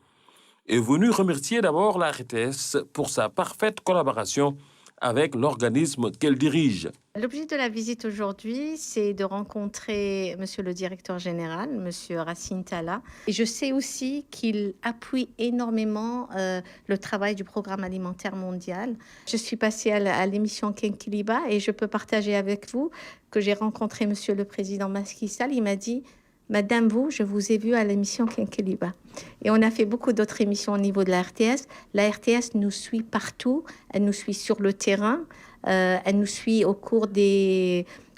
est venue remercier d'abord la RTS pour sa parfaite collaboration avec l'organisme qu'elle dirige. L'objet de la visite aujourd'hui, c'est de rencontrer Monsieur le directeur général, Monsieur Racine Talla. Et je sais aussi qu'il appuie énormément le travail du Programme alimentaire mondial. Je suis passée à l'émission Kenkiliba et je peux partager avec vous que j'ai rencontré Monsieur le président Macky Sall. Il m'a dit: Madame, je vous ai vu à l'émission Kenkiliba. Et on a fait beaucoup d'autres émissions au niveau de la RTS. La RTS nous suit partout. Elle nous suit sur le terrain. Elle nous suit au cours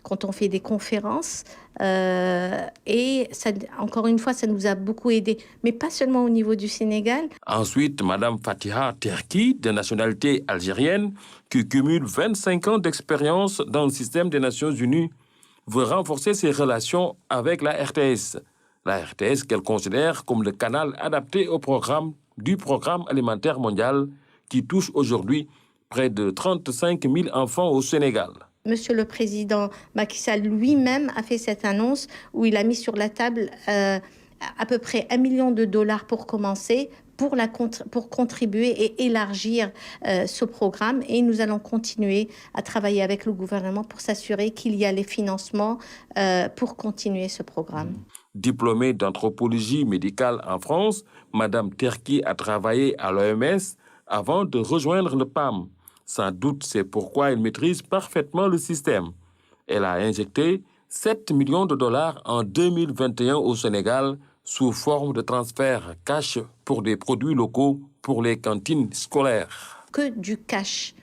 quand on fait des conférences. Et ça, encore une fois, ça nous a beaucoup aidé. Mais pas seulement au niveau du Sénégal. Ensuite, Madame Fatiha Terki, de nationalité algérienne, qui cumule 25 ans d'expérience dans le système des Nations Unies, veut renforcer ses relations avec la RTS. La RTS qu'elle considère comme le canal adapté au programme du Programme alimentaire mondial qui touche aujourd'hui près de 35 000 enfants au Sénégal. Monsieur le président Macky Sall lui-même a fait cette annonce où il a mis sur la table à peu près 1 million de dollars pour commencer, pour contribuer et élargir ce programme. Et nous allons continuer à travailler avec le gouvernement pour s'assurer qu'il y a les financements pour continuer ce programme. Diplômée d'anthropologie médicale en France, Madame Terki a travaillé à l'OMS avant de rejoindre le PAM. Sans doute, c'est pourquoi elle maîtrise parfaitement le système. Elle a injecté 7 millions de dollars en 2021 au Sénégal sous forme de transfert cash pour des produits locaux pour les cantines scolaires. Que du cash.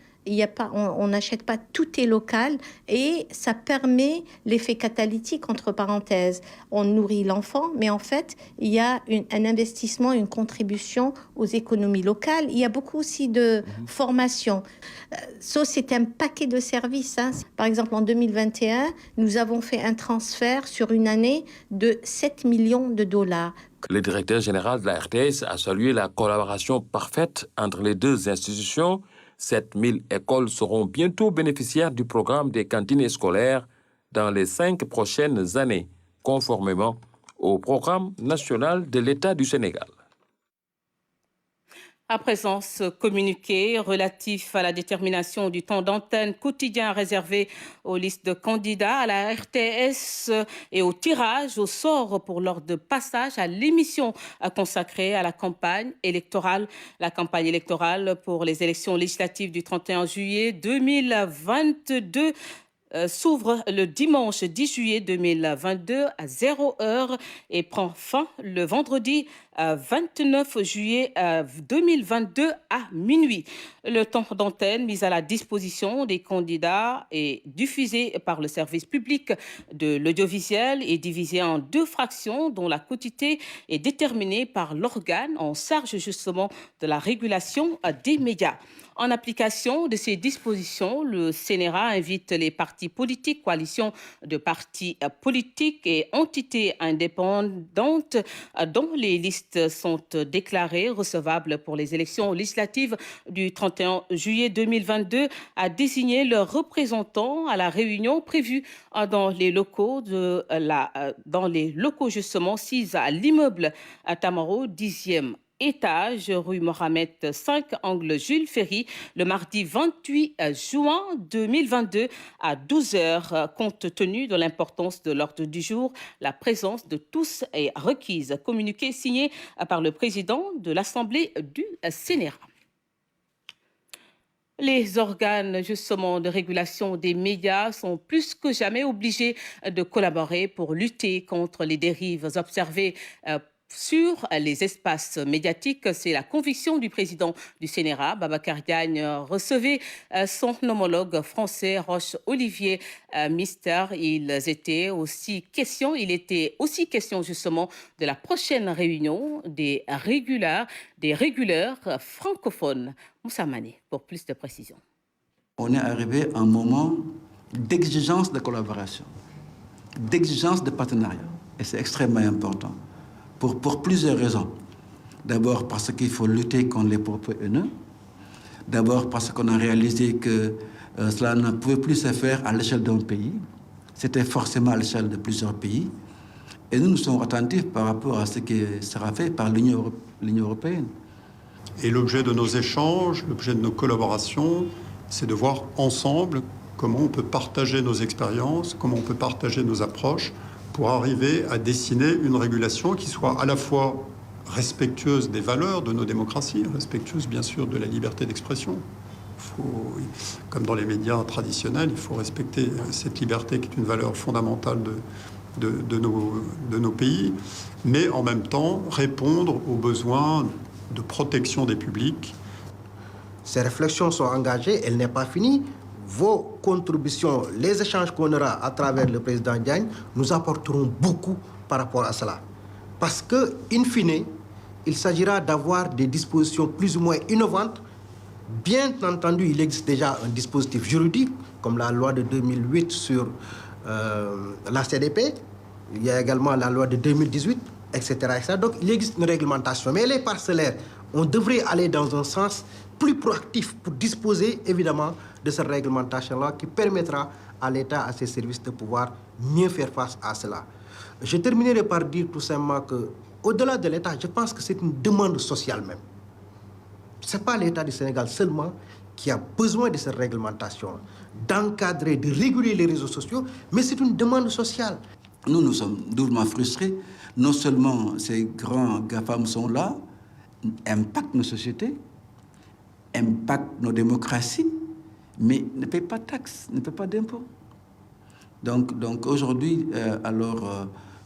On n'achète pas, tout est local et ça permet l'effet catalytique, entre parenthèses. On nourrit l'enfant, mais en fait, il y a un investissement, une contribution aux économies locales. Il y a beaucoup aussi de formation. Ça, c'est un paquet de services. Par exemple, en 2021, nous avons fait un transfert sur une année de 7 millions de dollars. Le directeur général de la RTS a salué la collaboration parfaite entre les deux institutions. 7000 écoles seront bientôt bénéficiaires du programme des cantines scolaires dans les 5 prochaines années, conformément au programme national de l'État du Sénégal. À présent, ce communiqué relatif à la détermination du temps d'antenne quotidien réservé aux listes de candidats à la RTS et au tirage au sort pour lors de passage à l'émission consacrée à la campagne électorale. La campagne électorale pour les élections législatives du 31 juillet 2022 s'ouvre le dimanche 10 juillet 2022 à 0h et prend fin le vendredi 29 juillet 2022 à minuit. Le temps d'antenne mis à la disposition des candidats est diffusé par le service public de l'audiovisuel et divisé en 2 fractions dont la quotité est déterminée par l'organe en charge justement de la régulation des médias. En application de ces dispositions, le CNRA invite les partis politiques, coalitions de partis politiques et entités indépendantes dont les listes sont déclarées recevables pour les élections législatives du 31 juillet 2022 à désigner leurs représentants à la réunion prévue dans les locaux justement 6 à l'immeuble à Tamaro, 10e étage, rue Mohamed 5, angle Jules Ferry, le mardi 28 juin 2022 à 12h. Compte tenu de l'importance de l'ordre du jour, la présence de tous est requise. Communiqué signé par le président de l'Assemblée du CNRA. Les organes justement de régulation des médias sont plus que jamais obligés de collaborer pour lutter contre les dérives observées sur les espaces médiatiques. C'est la conviction du président du CNRA, Babacar Diagne, recevait son homologue français Roch-Olivier Mister. Il était aussi question justement de la prochaine réunion des réguleurs francophones. Moussa Mané, pour plus de précision. On est arrivé à un moment d'exigence de collaboration, d'exigence de partenariat. Et c'est extrêmement important. Pour plusieurs raisons. D'abord parce qu'il faut lutter contre les propos haineux. D'abord parce qu'on a réalisé que cela ne pouvait plus se faire à l'échelle d'un pays. C'était forcément à l'échelle de plusieurs pays. Et nous sommes attentifs par rapport à ce qui sera fait par l'Union européenne. Et l'objet de nos échanges, l'objet de nos collaborations, c'est de voir ensemble comment on peut partager nos expériences, comment on peut partager nos approches pour arriver à dessiner une régulation qui soit à la fois respectueuse des valeurs de nos démocraties, respectueuse bien sûr de la liberté d'expression. Comme dans les médias traditionnels, il faut respecter cette liberté qui est une valeur fondamentale de nos pays, mais en même temps répondre aux besoins de protection des publics. Ces réflexions sont engagées, elle n'est pas finie. Vos contributions, les échanges qu'on aura à travers le président Diagne, nous apporteront beaucoup par rapport à cela. Parce que, in fine, il s'agira d'avoir des dispositions plus ou moins innovantes. Bien entendu, il existe déjà un dispositif juridique, comme la loi de 2008 sur la CDP. Il y a également la loi de 2018, etc., etc. Donc, il existe une réglementation. Mais les parcellaires, on devrait aller dans un sens plus proactif pour disposer, évidemment, de cette réglementation-là qui permettra à l'État, à ses services, de pouvoir mieux faire face à cela. Je terminerai par dire tout simplement qu'au-delà de l'État, je pense que c'est une demande sociale même. Ce n'est pas l'État du Sénégal seulement qui a besoin de cette réglementation, d'encadrer, de réguler les réseaux sociaux, mais c'est une demande sociale. Nous sommes durement frustrés. Non seulement ces grands GAFAM sont là, impactent nos sociétés, impactent nos démocraties, mais ne paient pas de taxes, ne paient pas d'impôts. Donc aujourd'hui,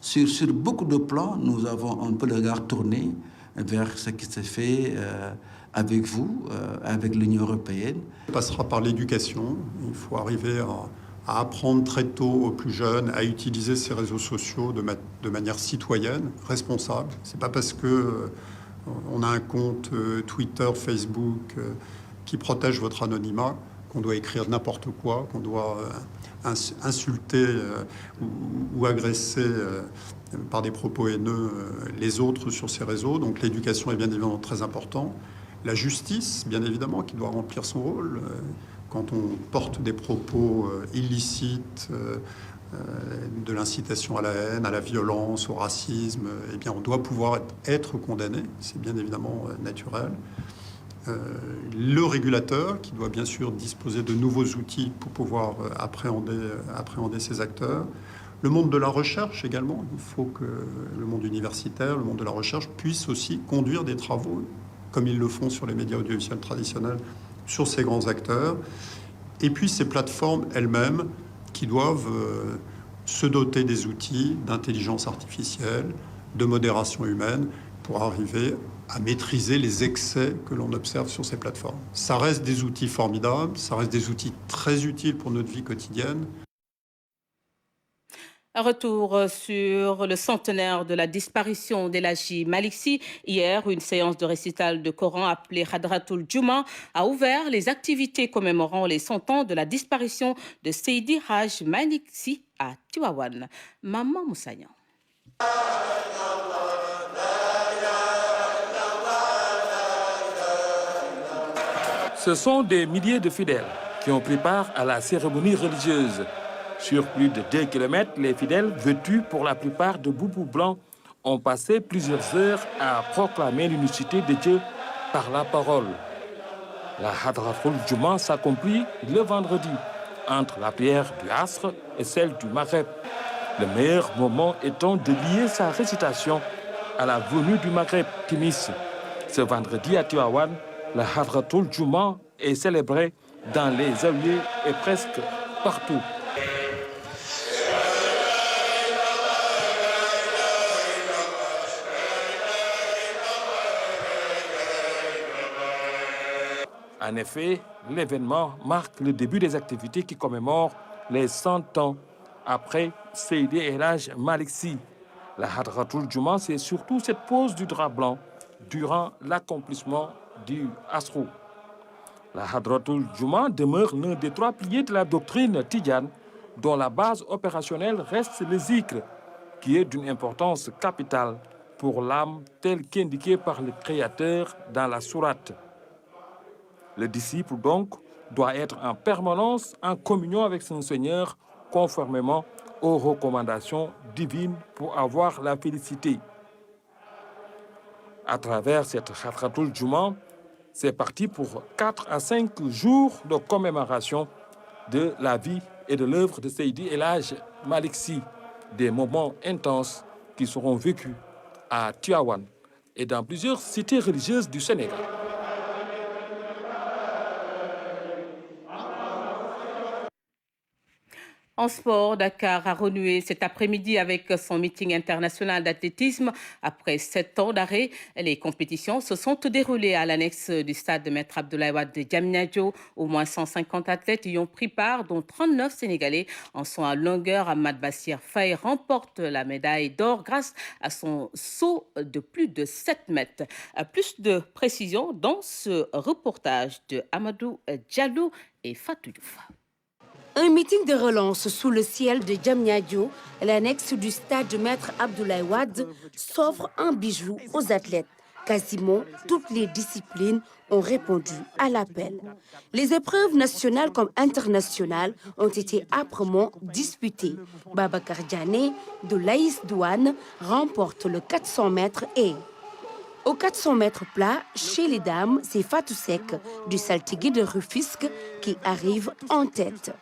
sur beaucoup de plans, nous avons un peu le regard tourné vers ce qui se fait avec vous, avec l'Union européenne. Ça passera par l'éducation. Il faut arriver à apprendre très tôt aux plus jeunes à utiliser ces réseaux sociaux de manière citoyenne, responsable. C'est pas parce que on a un compte Twitter, Facebook qui protège votre anonymat qu'on doit écrire n'importe quoi, qu'on doit insulter ou agresser par des propos haineux les autres sur ces réseaux. Donc l'éducation est bien évidemment très importante. La justice, bien évidemment, qui doit remplir son rôle. Quand on porte des propos illicites, de l'incitation à la haine, à la violence, au racisme, eh bien, on doit pouvoir être condamné. C'est bien évidemment naturel. Le régulateur, qui doit bien sûr disposer de nouveaux outils pour pouvoir appréhender ces acteurs. Le monde de la recherche également. Il faut que le monde universitaire, le monde de la recherche puisse aussi conduire des travaux, comme ils le font sur les médias audiovisuels traditionnels, sur ces grands acteurs. Et puis ces plateformes elles-mêmes qui doivent se doter des outils d'intelligence artificielle, de modération humaine, pour arriver à maîtriser les excès que l'on observe sur ces plateformes. Ça reste des outils formidables, ça reste des outils très utiles pour notre vie quotidienne. Un retour sur le centenaire de la disparition d'Elhaji Malick Sy. Hier, une séance de récital de Coran appelée Hadratul Juma a ouvert les activités commémorant les 100 ans de la disparition de Seydi Hadj Malick Sy à Tivaouane. Maman Moussagnan. Ce sont des milliers de fidèles qui ont pris part à la cérémonie religieuse. Sur plus de 2 km, les fidèles, vêtus pour la plupart de boubous blancs, ont passé plusieurs heures à proclamer l'unicité de Dieu par la parole. La Hadratul Juma s'accomplit le vendredi, entre la prière du Asr et celle du Maghreb. Le meilleur moment étant de lier sa récitation à la venue du Maghreb, Timis. Ce vendredi à Tivaouane, la Hadratul Juma est célébrée dans les zaouïas et presque partout. En effet, l'événement marque le début des activités qui commémorent les 100 ans après Seydi Elhaji Malick Sy. La Hadratul Juma, c'est surtout cette pose du drap blanc durant l'accomplissement du Asrou. La Hadratul Juma demeure l'un des 3 piliers de la doctrine tidjane, dont la base opérationnelle reste le zikr, qui est d'une importance capitale pour l'âme, tel qu'indiqué par le Créateur dans la sourate. Le disciple, donc, doit être en permanence en communion avec son Seigneur, conformément aux recommandations divines pour avoir la félicité. À travers cette Hadratul Juma, c'est parti pour 4 à 5 jours de commémoration de la vie et de l'œuvre de Seydi Elhaji Malick Sy. Des moments intenses qui seront vécus à Tivaouane et dans plusieurs cités religieuses du Sénégal. En sport, Dakar a renoué cet après-midi avec son meeting international d'athlétisme. Après 7 ans d'arrêt, les compétitions se sont déroulées à l'annexe du stade de Maître Abdoulaye Wade de Diamniadio. Au moins 150 athlètes y ont pris part, dont 39 Sénégalais. En son à longueur, Ahmad Bassir Faye remporte la médaille d'or grâce à son saut de plus de 7 mètres. Plus de précisions dans ce reportage de Amadou Diallo et Fatou Diouf. Un meeting de relance sous le ciel de Diamniadio, l'annexe du stade de Maître Abdoulaye Wade, s'offre un bijou aux athlètes. Quasiment toutes les disciplines ont répondu à l'appel. Les épreuves nationales comme internationales ont été âprement disputées. Babacar Diané de l'Aïs Douane remporte le 400 mètres et... Au 400 mètres plat, chez les dames, c'est Fatou Sek du Saltigué de Rufisque qui arrive en tête.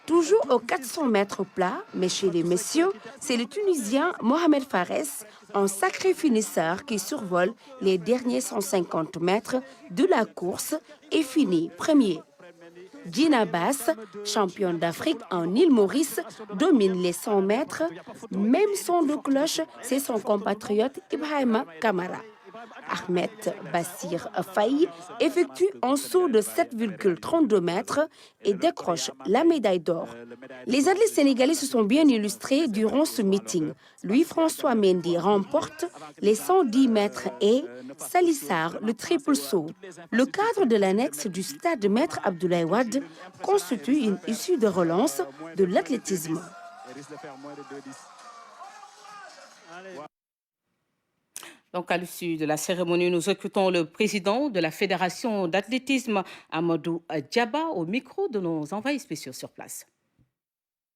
Toujours au 400 mètres plat, mais chez les messieurs, c'est le Tunisien Mohamed Fares, un sacré finisseur qui survole les derniers 150 mètres de la course et finit premier. Gina Bass, championne d'Afrique en île Maurice, domine les 100 mètres. Même son de cloche, c'est son compatriote Ibrahima Kamara. Ahmed Bassir Faye effectue un saut de 7,32 mètres et décroche la médaille d'or. Les athlètes sénégalais se sont bien illustrés durant ce meeting. Louis-François Mendy remporte les 110 mètres et Salissar le triple saut. Le cadre de l'annexe du stade de Maître Abdoulaye Wade constitue une issue de relance de l'athlétisme. Donc, à l'issue de la cérémonie, nous écoutons le président de la Fédération d'athlétisme, Amadou Diaba, au micro de nos envoyés spéciaux sur place.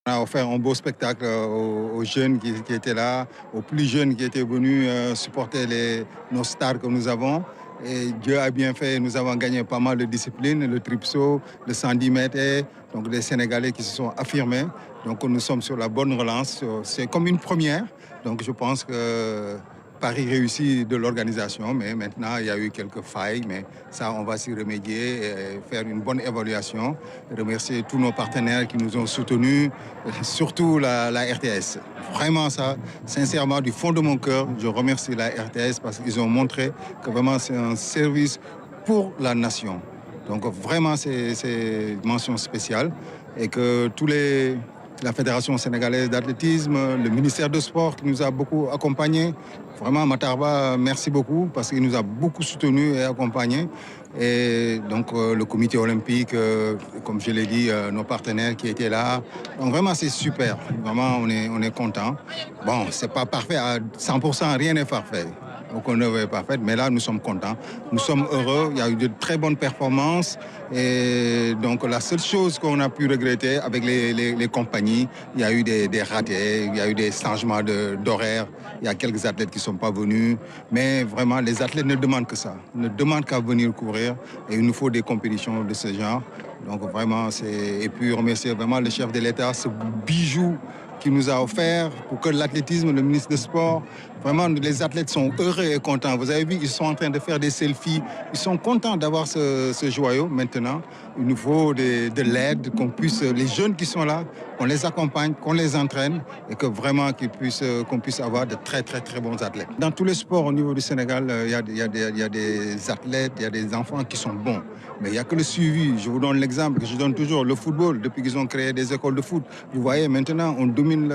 On a offert un beau spectacle aux jeunes qui étaient là, aux plus jeunes qui étaient venus supporter nos stars que nous avons. Et Dieu a bien fait, nous avons gagné pas mal de disciplines, le triple saut, le 110 mètres, et donc des Sénégalais qui se sont affirmés. Donc nous sommes sur la bonne relance. C'est comme une première. Donc je pense que pari réussi de l'organisation, mais maintenant il y a eu quelques failles, mais ça on va s'y remédier et faire une bonne évaluation. Remercier tous nos partenaires qui nous ont soutenus, surtout la RTS. Vraiment ça, sincèrement, du fond de mon cœur, je remercie la RTS parce qu'ils ont montré que vraiment c'est un service pour la nation. Donc vraiment c'est une mention spéciale et que la Fédération sénégalaise d'athlétisme, le ministère de Sport qui nous a beaucoup accompagnés. Vraiment, Matarba, merci beaucoup parce qu'il nous a beaucoup soutenus et accompagnés. Et donc le comité olympique, comme je l'ai dit, nos partenaires qui étaient là. Donc vraiment, c'est super. Vraiment, on est contents. Bon, c'est pas parfait à 100%, rien n'est parfait. Aucune œuvre est parfaite, mais là, nous sommes contents. Nous sommes heureux. Il y a eu de très bonnes performances. Et donc, la seule chose qu'on a pu regretter avec les compagnies, il y a eu des ratés, il y a eu des changements d'horaire. Il y a quelques athlètes qui ne sont pas venus. Mais vraiment, les athlètes ne demandent que ça. Ils ne demandent qu'à venir courir. Et il nous faut des compétitions de ce genre. Donc, vraiment, et puis remercier vraiment le chef de l'État, ce bijou qu'il nous a offert pour que l'athlétisme, le ministre des Sports, vraiment les athlètes sont heureux et contents. Vous avez vu, ils sont en train de faire des selfies. Ils sont contents d'avoir ce joyau maintenant. Il nous faut de l'aide, les jeunes qui sont là, qu'on les accompagne, qu'on les entraîne et que vraiment qu'on puisse avoir de très très très bons athlètes. Dans tous les sports au niveau du Sénégal, il y a des athlètes, il y a des enfants qui sont bons. Mais il n'y a que le suivi. Je vous donne l'exemple que je donne toujours, le football, depuis qu'ils ont créé des écoles de foot. Vous voyez, maintenant, on domine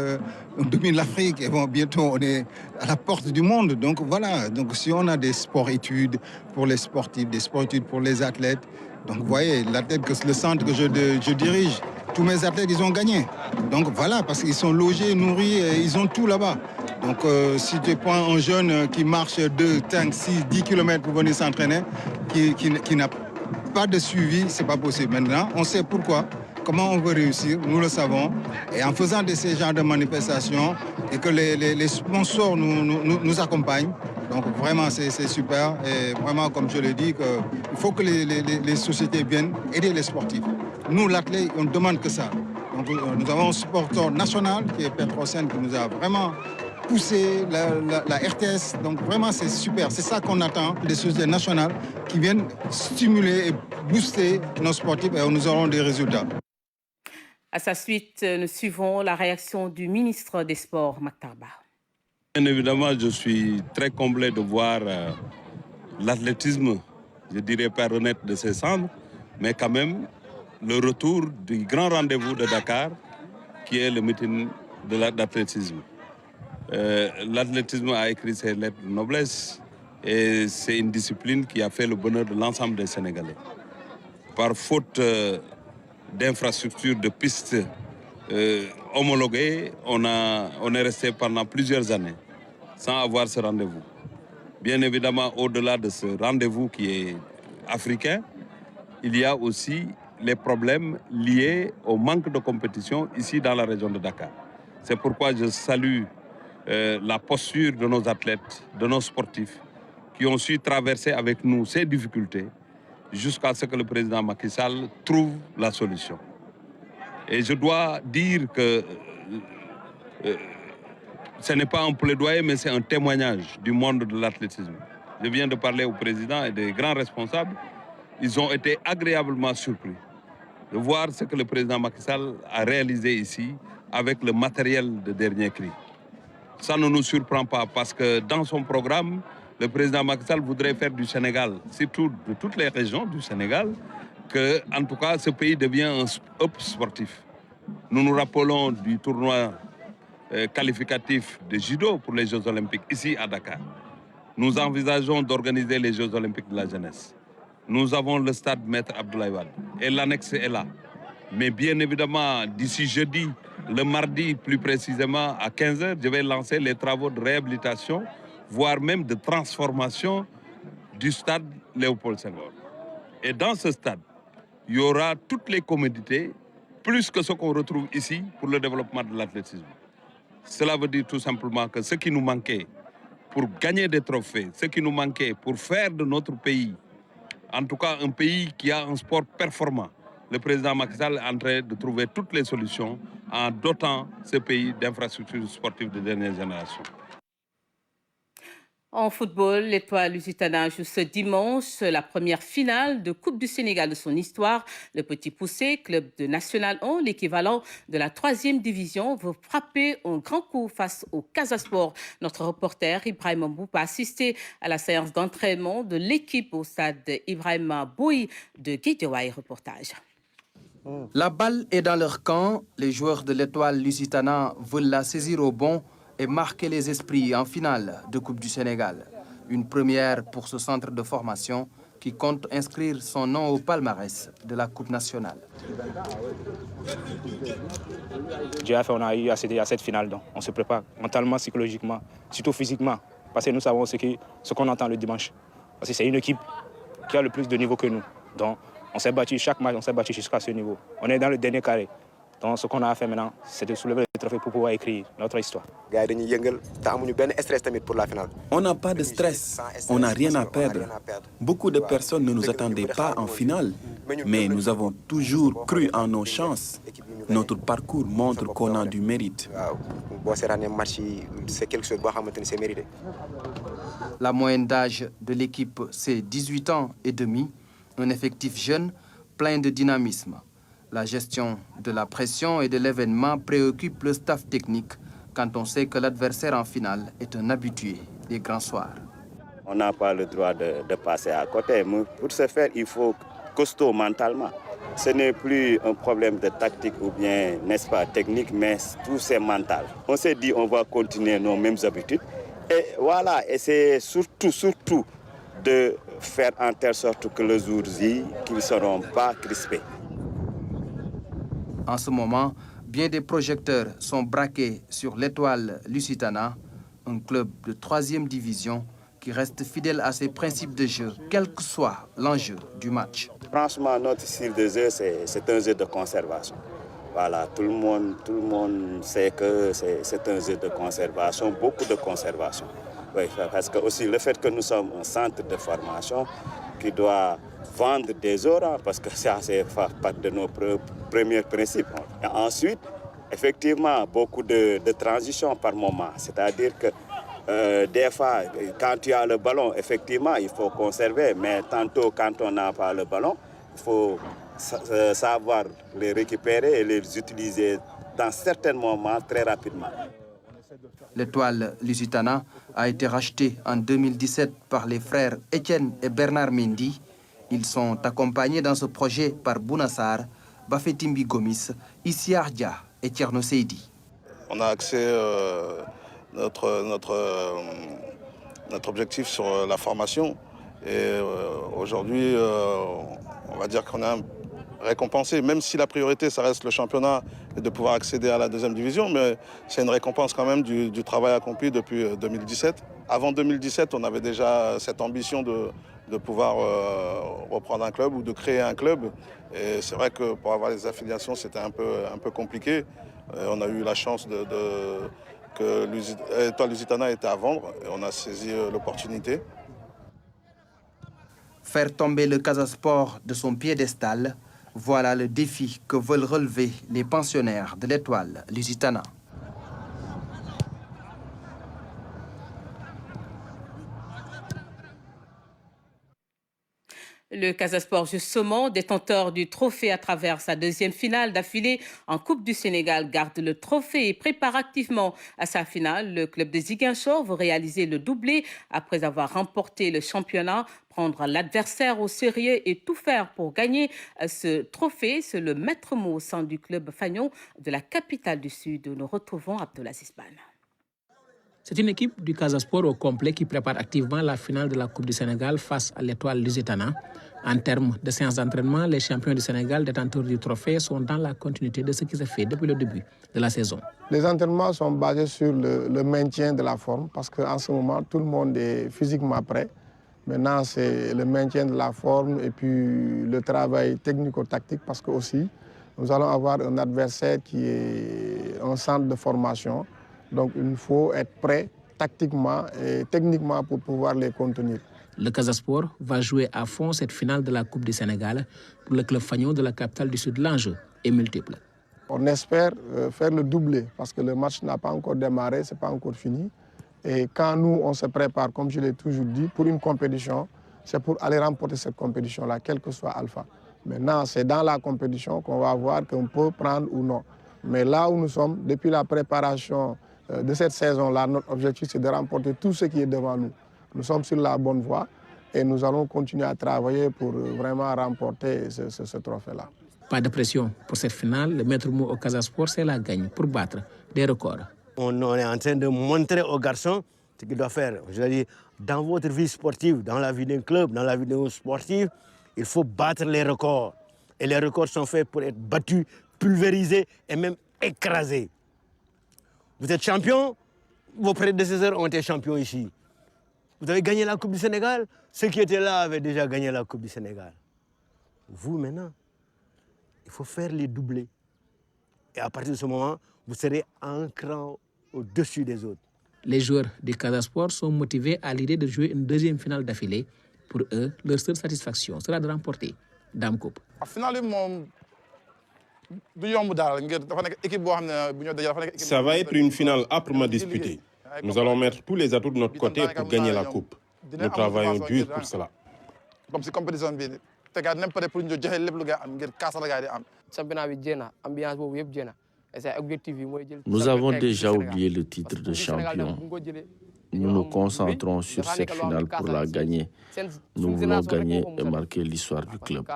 l'Afrique et bon, bientôt, on est à la porte du monde. Donc voilà, donc, si on a des sports-études pour les sportifs, des sports-études pour les athlètes, donc vous voyez, le centre que je dirige, tous mes athlètes, ils ont gagné. Donc voilà, parce qu'ils sont logés, nourris, et ils ont tout là-bas. Donc si tu prends un jeune qui marche 2, 5, 6, 10 km pour venir s'entraîner, qui n'a pas de suivi, c'est pas possible. Maintenant, on sait pourquoi, comment on veut réussir, nous le savons. Et en faisant ces genres de manifestations et que les sponsors nous accompagnent, donc vraiment c'est super. Et vraiment, comme je l'ai dit, il faut que les sociétés viennent aider les sportifs. Nous, l'athlète, on ne demande que ça. Donc, nous avons un sporteur national qui est Petrosen, qui nous a vraiment poussé, la RTS. Donc vraiment, c'est super. C'est ça qu'on attend des sociétés nationales qui viennent stimuler et booster nos sportifs et nous aurons des résultats. À sa suite, nous suivons la réaction du ministre des Sports, Matarba. Bien évidemment, je suis très comblé de voir l'athlétisme, je dirais pas renaître de ses cendres, mais quand même le retour du grand rendez-vous de Dakar, qui est le meeting de l'athlétisme. L'athlétisme a écrit ses lettres de noblesse et c'est une discipline qui a fait le bonheur de l'ensemble des Sénégalais. Par faute d'infrastructures, de pistes homologuées, on est resté pendant plusieurs années sans avoir ce rendez-vous. Bien évidemment, au-delà de ce rendez-vous qui est africain, il y a aussi les problèmes liés au manque de compétition ici dans la région de Dakar. C'est pourquoi je salue la posture de nos athlètes, de nos sportifs, qui ont su traverser avec nous ces difficultés jusqu'à ce que le président Macky Sall trouve la solution. Et je dois dire que ce n'est pas un plaidoyer, mais c'est un témoignage du monde de l'athlétisme. Je viens de parler au président et des grands responsables. Ils ont été agréablement surpris de voir ce que le président Macky Sall a réalisé ici avec le matériel de dernier cri. Ça ne nous surprend pas parce que dans son programme, le président Macky Sall voudrait faire du Sénégal, surtout de toutes les régions du Sénégal, que, en tout cas, ce pays devient un hub sportif. Nous nous rappelons du tournoi qualificatif de judo pour les Jeux Olympiques ici à Dakar. Nous envisageons d'organiser les Jeux Olympiques de la jeunesse. Nous avons le stade Maître Abdoulaye Wade et l'annexe est là. Mais bien évidemment, d'ici jeudi, le mardi plus précisément à 15h, je vais lancer les travaux de réhabilitation, voire même de transformation du stade Léopold Senghor. Et dans ce stade, il y aura toutes les commodités, plus que ce qu'on retrouve ici pour le développement de l'athlétisme. Cela veut dire tout simplement que ce qui nous manquait pour gagner des trophées, ce qui nous manquait pour faire de notre pays, en tout cas un pays qui a un sport performant, le président Macky Sall est en train de trouver toutes les solutions en dotant ce pays d'infrastructures sportives de dernière génération. En football, l'Étoile Lusitana joue ce dimanche la première finale de Coupe du Sénégal de son histoire. Le Petit Poucé, club de National 1, l'équivalent de la 3e division, veut frapper un grand coup face au Casa Sport. Notre reporter Ibrahima Mboup a assisté à la séance d'entraînement de l'équipe au stade Ibrahima Boui de Guédiawaye. Reportage. La balle est dans leur camp. Les joueurs de l'Étoile Lusitana veulent la saisir au bon et marquer les esprits en finale de Coupe du Sénégal. Une première pour ce centre de formation qui compte inscrire son nom au palmarès de la Coupe nationale. Dieu a fait, on a eu accédé à cette finale, donc on se prépare mentalement, psychologiquement, surtout physiquement, parce que nous savons ce qu'on entend le dimanche. Parce que c'est une équipe qui a le plus de niveau que nous. Donc on s'est battu chaque match, on s'est battu jusqu'à ce niveau. On est dans le dernier carré. Donc ce qu'on a à faire maintenant, c'est de soulever le trophée pour pouvoir écrire notre histoire. On n'a pas de stress, on n'a rien à perdre. Beaucoup de personnes ne nous attendaient pas en finale, mais nous avons toujours cru en nos chances. Notre parcours montre qu'on a du mérite. La moyenne d'âge de l'équipe, c'est 18 ans et demi, un effectif jeune, plein de dynamisme. La gestion de la pression et de l'événement préoccupe le staff technique quand on sait que l'adversaire en finale est un habitué des grands soirs. On n'a pas le droit de passer à côté. Mais pour ce faire, il faut costaud mentalement. Ce n'est plus un problème de tactique ou bien, n'est-ce pas, technique, mais tout c'est mental. On s'est dit on va continuer nos mêmes habitudes. Et voilà, et c'est surtout de faire en telle sorte que le jour-ci, qu'ils ne seront pas crispés. En ce moment, bien des projecteurs sont braqués sur l'Étoile Lusitana, un club de 3e division qui reste fidèle à ses principes de jeu, quel que soit l'enjeu du match. Franchement, notre style de jeu, c'est un jeu de conservation. Voilà, tout le monde sait que c'est un jeu de conservation, beaucoup de conservation. Oui, parce que aussi le fait que nous sommes un centre de formation qui doit vendre des heures, parce que ça, c'est partie de nos premiers principes. Et ensuite, effectivement, beaucoup de transitions par moment. C'est-à-dire que des fois, quand tu as le ballon, effectivement, il faut conserver. Mais tantôt, quand on n'a pas le ballon, il faut savoir les récupérer et les utiliser dans certains moments très rapidement. L'Étoile Lusitana a été rachetée en 2017 par les frères Étienne et Bernard Mendy. Ils sont accompagnés dans ce projet par Bounassar, Bafetimbi Gomis, Issi Ardia et Tierno Seydi. On a axé notre objectif sur la formation et aujourd'hui, on va dire qu'on a récompensé, même si la priorité, ça reste le championnat et de pouvoir accéder à la 2e division, mais c'est une récompense quand même du travail accompli depuis 2017. Avant 2017, on avait déjà cette ambition de pouvoir reprendre un club ou de créer un club. Et c'est vrai que pour avoir les affiliations, c'était un peu compliqué. On a eu la chance que l'Étoile Lusitana était à vendre et on a saisi l'opportunité. Faire tomber le Casa Sport de son piédestal, voilà le défi que veulent relever les pensionnaires de l'Étoile Lusitana. Le Casa Sport, justement, détenteur du trophée à travers sa 2e finale d'affilée en Coupe du Sénégal, garde le trophée et prépare activement à sa finale. Le club de Ziguinchor veut réaliser le doublé après avoir remporté le championnat, prendre l'adversaire au sérieux et tout faire pour gagner ce trophée. C'est le maître mot au sein du club fagnon de la capitale du Sud. Nous retrouvons Abdoulaziz Ban. C'est une équipe du Casa Sport au complet qui prépare activement la finale de la Coupe du Sénégal face à l'Étoile Lusitana. En termes de séances d'entraînement, les champions du Sénégal, détenteurs du trophée, sont dans la continuité de ce qui s'est fait depuis le début de la saison. Les entraînements sont basés sur le maintien de la forme parce qu'en ce moment, tout le monde est physiquement prêt. Maintenant, c'est le maintien de la forme et puis le travail technico-tactique parce que aussi, nous allons avoir un adversaire qui est un centre de formation. Donc il faut être prêt tactiquement et techniquement pour pouvoir les contenir. Le Casa Sport va jouer à fond cette finale de la Coupe du Sénégal. Pour le club fagnon de la capitale du Sud, l'enjeu est multiple. On espère faire le doublé parce que le match n'a pas encore démarré, ce n'est pas encore fini. Et quand nous, on se prépare, comme je l'ai toujours dit, pour une compétition, c'est pour aller remporter cette compétition-là, quel que soit Alpha. Maintenant, c'est dans la compétition qu'on va voir qu'on peut prendre ou non. Mais là où nous sommes, depuis la préparation de cette saison-là, notre objectif, c'est de remporter tout ce qui est devant nous. Nous sommes sur la bonne voie et nous allons continuer à travailler pour vraiment remporter ce trophée-là. Pas de pression pour cette finale. Le maître mot au Casa Sport, c'est la gagne pour battre des records. On est en train de montrer aux garçons ce qu'ils doivent faire. Je veux dire, dans votre vie sportive, dans la vie d'un club, dans la vie d'un sportif, il faut battre les records. Et les records sont faits pour être battus, pulvérisés et même écrasés. Vous êtes champion, vos prédécesseurs ont été champions ici. Vous avez gagné la Coupe du Sénégal, ceux qui étaient là avaient déjà gagné la Coupe du Sénégal. Vous, maintenant, il faut faire les doublés. Et à partir de ce moment, vous serez un cran au-dessus des autres. Les joueurs du Casa Sport sont motivés à l'idée de jouer une deuxième finale d'affilée. Pour eux, leur seule satisfaction sera de remporter Dame Coupe. Ça va être une finale âprement disputée. Nous allons mettre tous les atouts de notre côté pour gagner la Coupe. Nous travaillons dur pour cela. Nous avons déjà oublié le titre de champion. Nous nous concentrons sur cette finale pour la gagner. Nous voulons gagner et marquer l'histoire du club.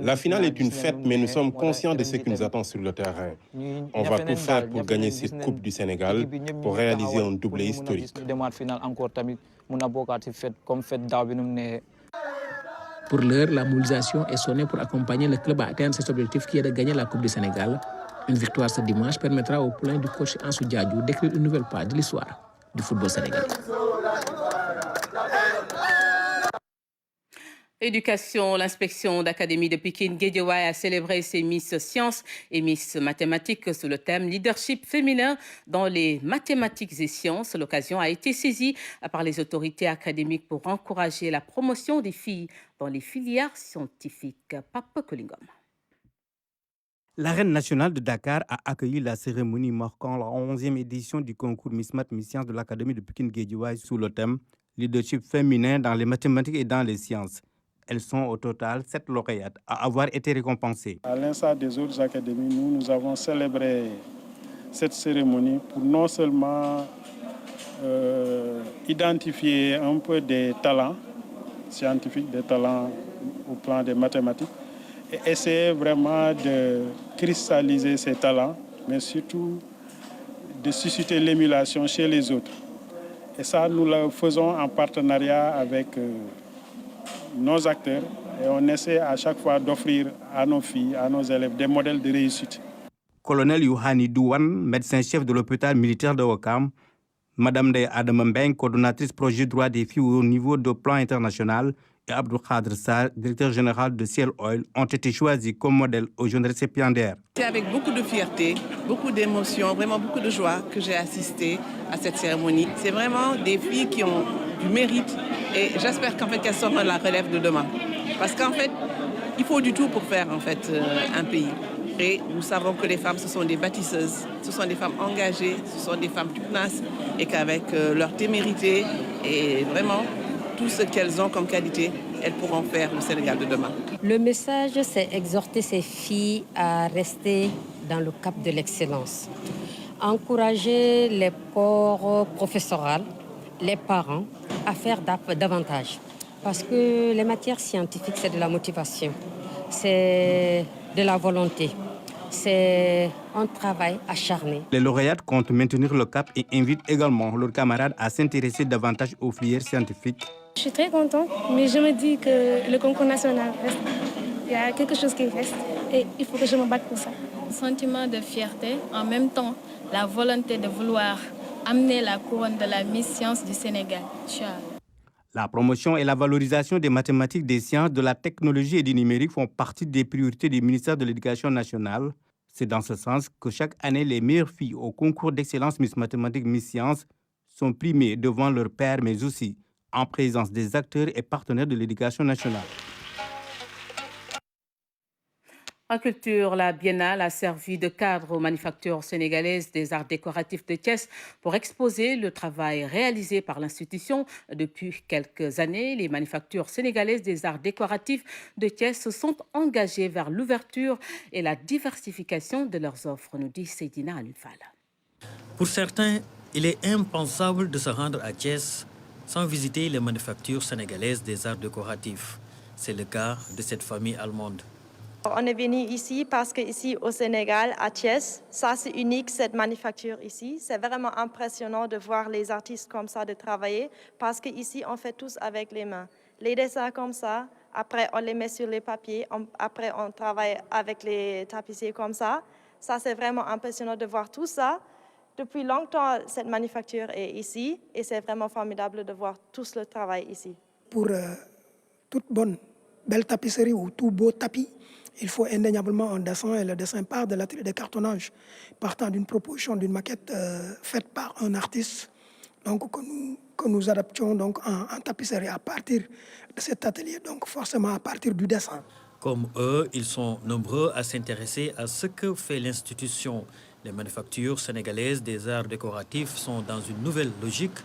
La finale est une fête, mais nous sommes conscients de ce qui nous attend sur le terrain. On va tout faire pour gagner cette Coupe du Sénégal, pour réaliser un doublé historique. Pour l'heure, la mobilisation est sonnée pour accompagner le club à atteindre cet objectif qui est de gagner la Coupe du Sénégal. Une victoire ce dimanche permettra au poulain du coach Ansou Diadjou d'écrire une nouvelle page de l'histoire du football sénégalais. Éducation, l'inspection d'académie de Pikine Guédiawaye a célébré ses Miss Sciences et Miss Mathématiques sous le thème Leadership féminin dans les mathématiques et sciences. L'occasion a été saisie par les autorités académiques pour encourager la promotion des filles dans les filières scientifiques. Papa Kolingom. L'arène nationale de Dakar a accueilli la cérémonie marquant la 11e édition du concours Miss Math Miss Sciences de l'académie de Pikine Guédiawaye sous le thème Leadership féminin dans les mathématiques et dans les sciences. Elles sont au total 7 lauréates à avoir été récompensées. À l'instar des autres académies, nous avons célébré cette cérémonie pour non seulement identifier un peu des talents scientifiques, des talents au plan des mathématiques, et essayer vraiment de cristalliser ces talents, mais surtout de susciter l'émulation chez les autres. Et ça, nous le faisons en partenariat avec nos acteurs et on essaie à chaque fois d'offrir à nos filles, à nos élèves des modèles de réussite. Colonel Youhani Douane, médecin-chef de l'hôpital militaire de Ouakam, Madame Ndeye Adama Mbeng, coordonnatrice projet droit des filles au niveau de plan international, et Abdou Khadr Sarr, directeur général de Ciel Oil, ont été choisis comme modèle aux jeunes récipiendaires. C'est avec beaucoup de fierté, beaucoup d'émotion, vraiment beaucoup de joie que j'ai assisté à cette cérémonie. C'est vraiment des filles qui ont du mérite et j'espère qu'en fait qu'elles seront la relève de demain. Parce qu'en fait, il faut du tout pour faire en fait un pays. Et nous savons que les femmes, ce sont des bâtisseuses, ce sont des femmes engagées, ce sont des femmes pugnaces et qu'avec leur témérité et vraiment tout ce qu'elles ont comme qualité, elles pourront faire le Sénégal de demain. Le message, c'est exhorter ces filles à rester dans le cap de l'excellence. Encourager les corps professoraux, les parents, à faire davantage. Parce que les matières scientifiques, c'est de la motivation, c'est de la volonté, c'est un travail acharné. Les lauréates comptent maintenir le cap et invitent également leurs camarades à s'intéresser davantage aux filières scientifiques. Je suis très contente, mais je me dis que le concours national reste. Il y a quelque chose qui reste et il faut que je me batte pour ça. Sentiment de fierté, en même temps la volonté de vouloir amener la couronne de la Miss Science du Sénégal. La promotion et la valorisation des mathématiques, des sciences, de la technologie et du numérique font partie des priorités du ministère de l'Éducation nationale. C'est dans ce sens que chaque année, les meilleures filles au concours d'excellence Miss Mathématiques, Miss Sciences sont primées devant leurs pairs, mais aussi en présence des acteurs et partenaires de l'Éducation nationale. En culture, la Biennale a servi de cadre aux manufactures sénégalaises des arts décoratifs de Thiès pour exposer le travail réalisé par l'institution. Depuis quelques années, les manufactures sénégalaises des arts décoratifs de Thiès se sont engagées vers l'ouverture et la diversification de leurs offres, nous dit Seydina Alunfal. Pour certains, il est impensable de se rendre à Thiès sans visiter les manufactures sénégalaises des arts décoratifs. C'est le cas de cette famille allemande. On est venu ici parce qu'ici au Sénégal, à Thiès, ça c'est unique, cette manufacture ici. C'est vraiment impressionnant de voir les artistes comme ça de travailler parce qu'ici on fait tous avec les mains. Les dessins comme ça, après on les met sur les papiers, après on travaille avec les tapissiers comme ça. Ça c'est vraiment impressionnant de voir tout ça. Depuis longtemps, cette manufacture est ici et c'est vraiment formidable de voir tout le travail ici. Pour toute bonne, belle tapisserie ou tout beau tapis, il faut indéniablement un dessin et le dessin part de l'atelier de cartonnage, partant d'une proposition, d'une maquette faite par un artiste donc, que nous adaptions donc, en tapisserie à partir de cet atelier, donc forcément à partir du dessin. Comme eux, ils sont nombreux à s'intéresser à ce que fait l'institution. Les manufactures sénégalaises des arts décoratifs sont dans une nouvelle logique,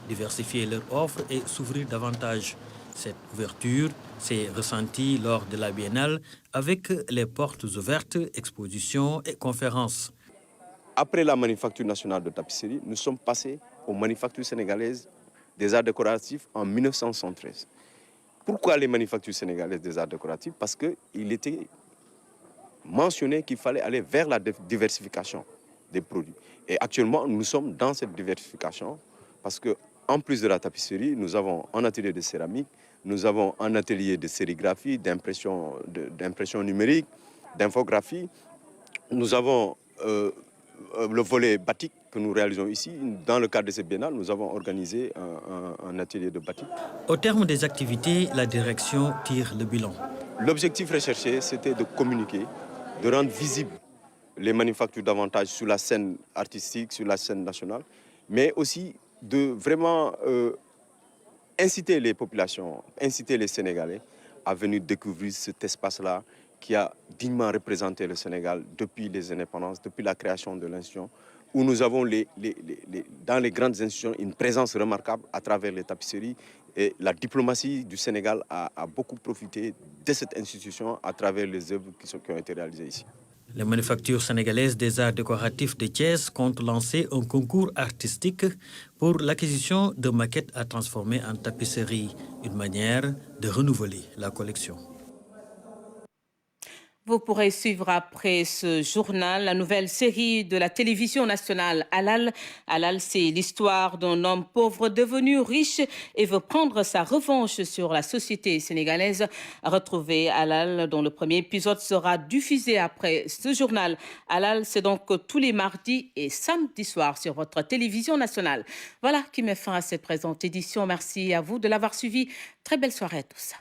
diversifier leur offre et s'ouvrir davantage. Cette ouverture s'est ressentie lors de la Biennale avec les portes ouvertes, expositions et conférences. Après la manufacture nationale de tapisserie, nous sommes passés aux manufactures sénégalaises des arts décoratifs en 1973. Pourquoi les manufactures sénégalaises des arts décoratifs? Parce qu'il était mentionné qu'il fallait aller vers la diversification des produits. Et actuellement, nous sommes dans cette diversification parce qu'en plus de la tapisserie, nous avons un atelier de céramique, nous avons un atelier de sérigraphie, d'impression numérique, d'infographie. Nous avons le volet batik que nous réalisons ici. Dans le cadre de cette biennale, nous avons organisé un atelier de batik. Au terme des activités, la direction tire le bilan. L'objectif recherché, c'était de communiquer, de rendre visibles les manufactures davantage sur la scène artistique, sur la scène nationale, mais aussi de vraiment inciter les populations, inciter les Sénégalais à venir découvrir cet espace-là qui a dignement représenté le Sénégal depuis les indépendances, depuis la création de l'institution, où nous avons dans les grandes institutions une présence remarquable à travers les tapisseries. Et la diplomatie du Sénégal a beaucoup profité de cette institution à travers les œuvres qui ont été réalisées ici. Les manufactures sénégalaises des arts décoratifs de Thiès comptent lancer un concours artistique pour l'acquisition de maquettes à transformer en tapisserie, une manière de renouveler la collection. Vous pourrez suivre après ce journal la nouvelle série de la télévision nationale Halal. Halal, c'est l'histoire d'un homme pauvre devenu riche et veut prendre sa revanche sur la société sénégalaise. Retrouvez Halal, dont le premier épisode sera diffusé après ce journal. Halal, c'est donc tous les mardis et samedis soirs sur votre télévision nationale. Voilà qui met fin à cette présente édition. Merci à vous de l'avoir suivi. Très belle soirée à tous.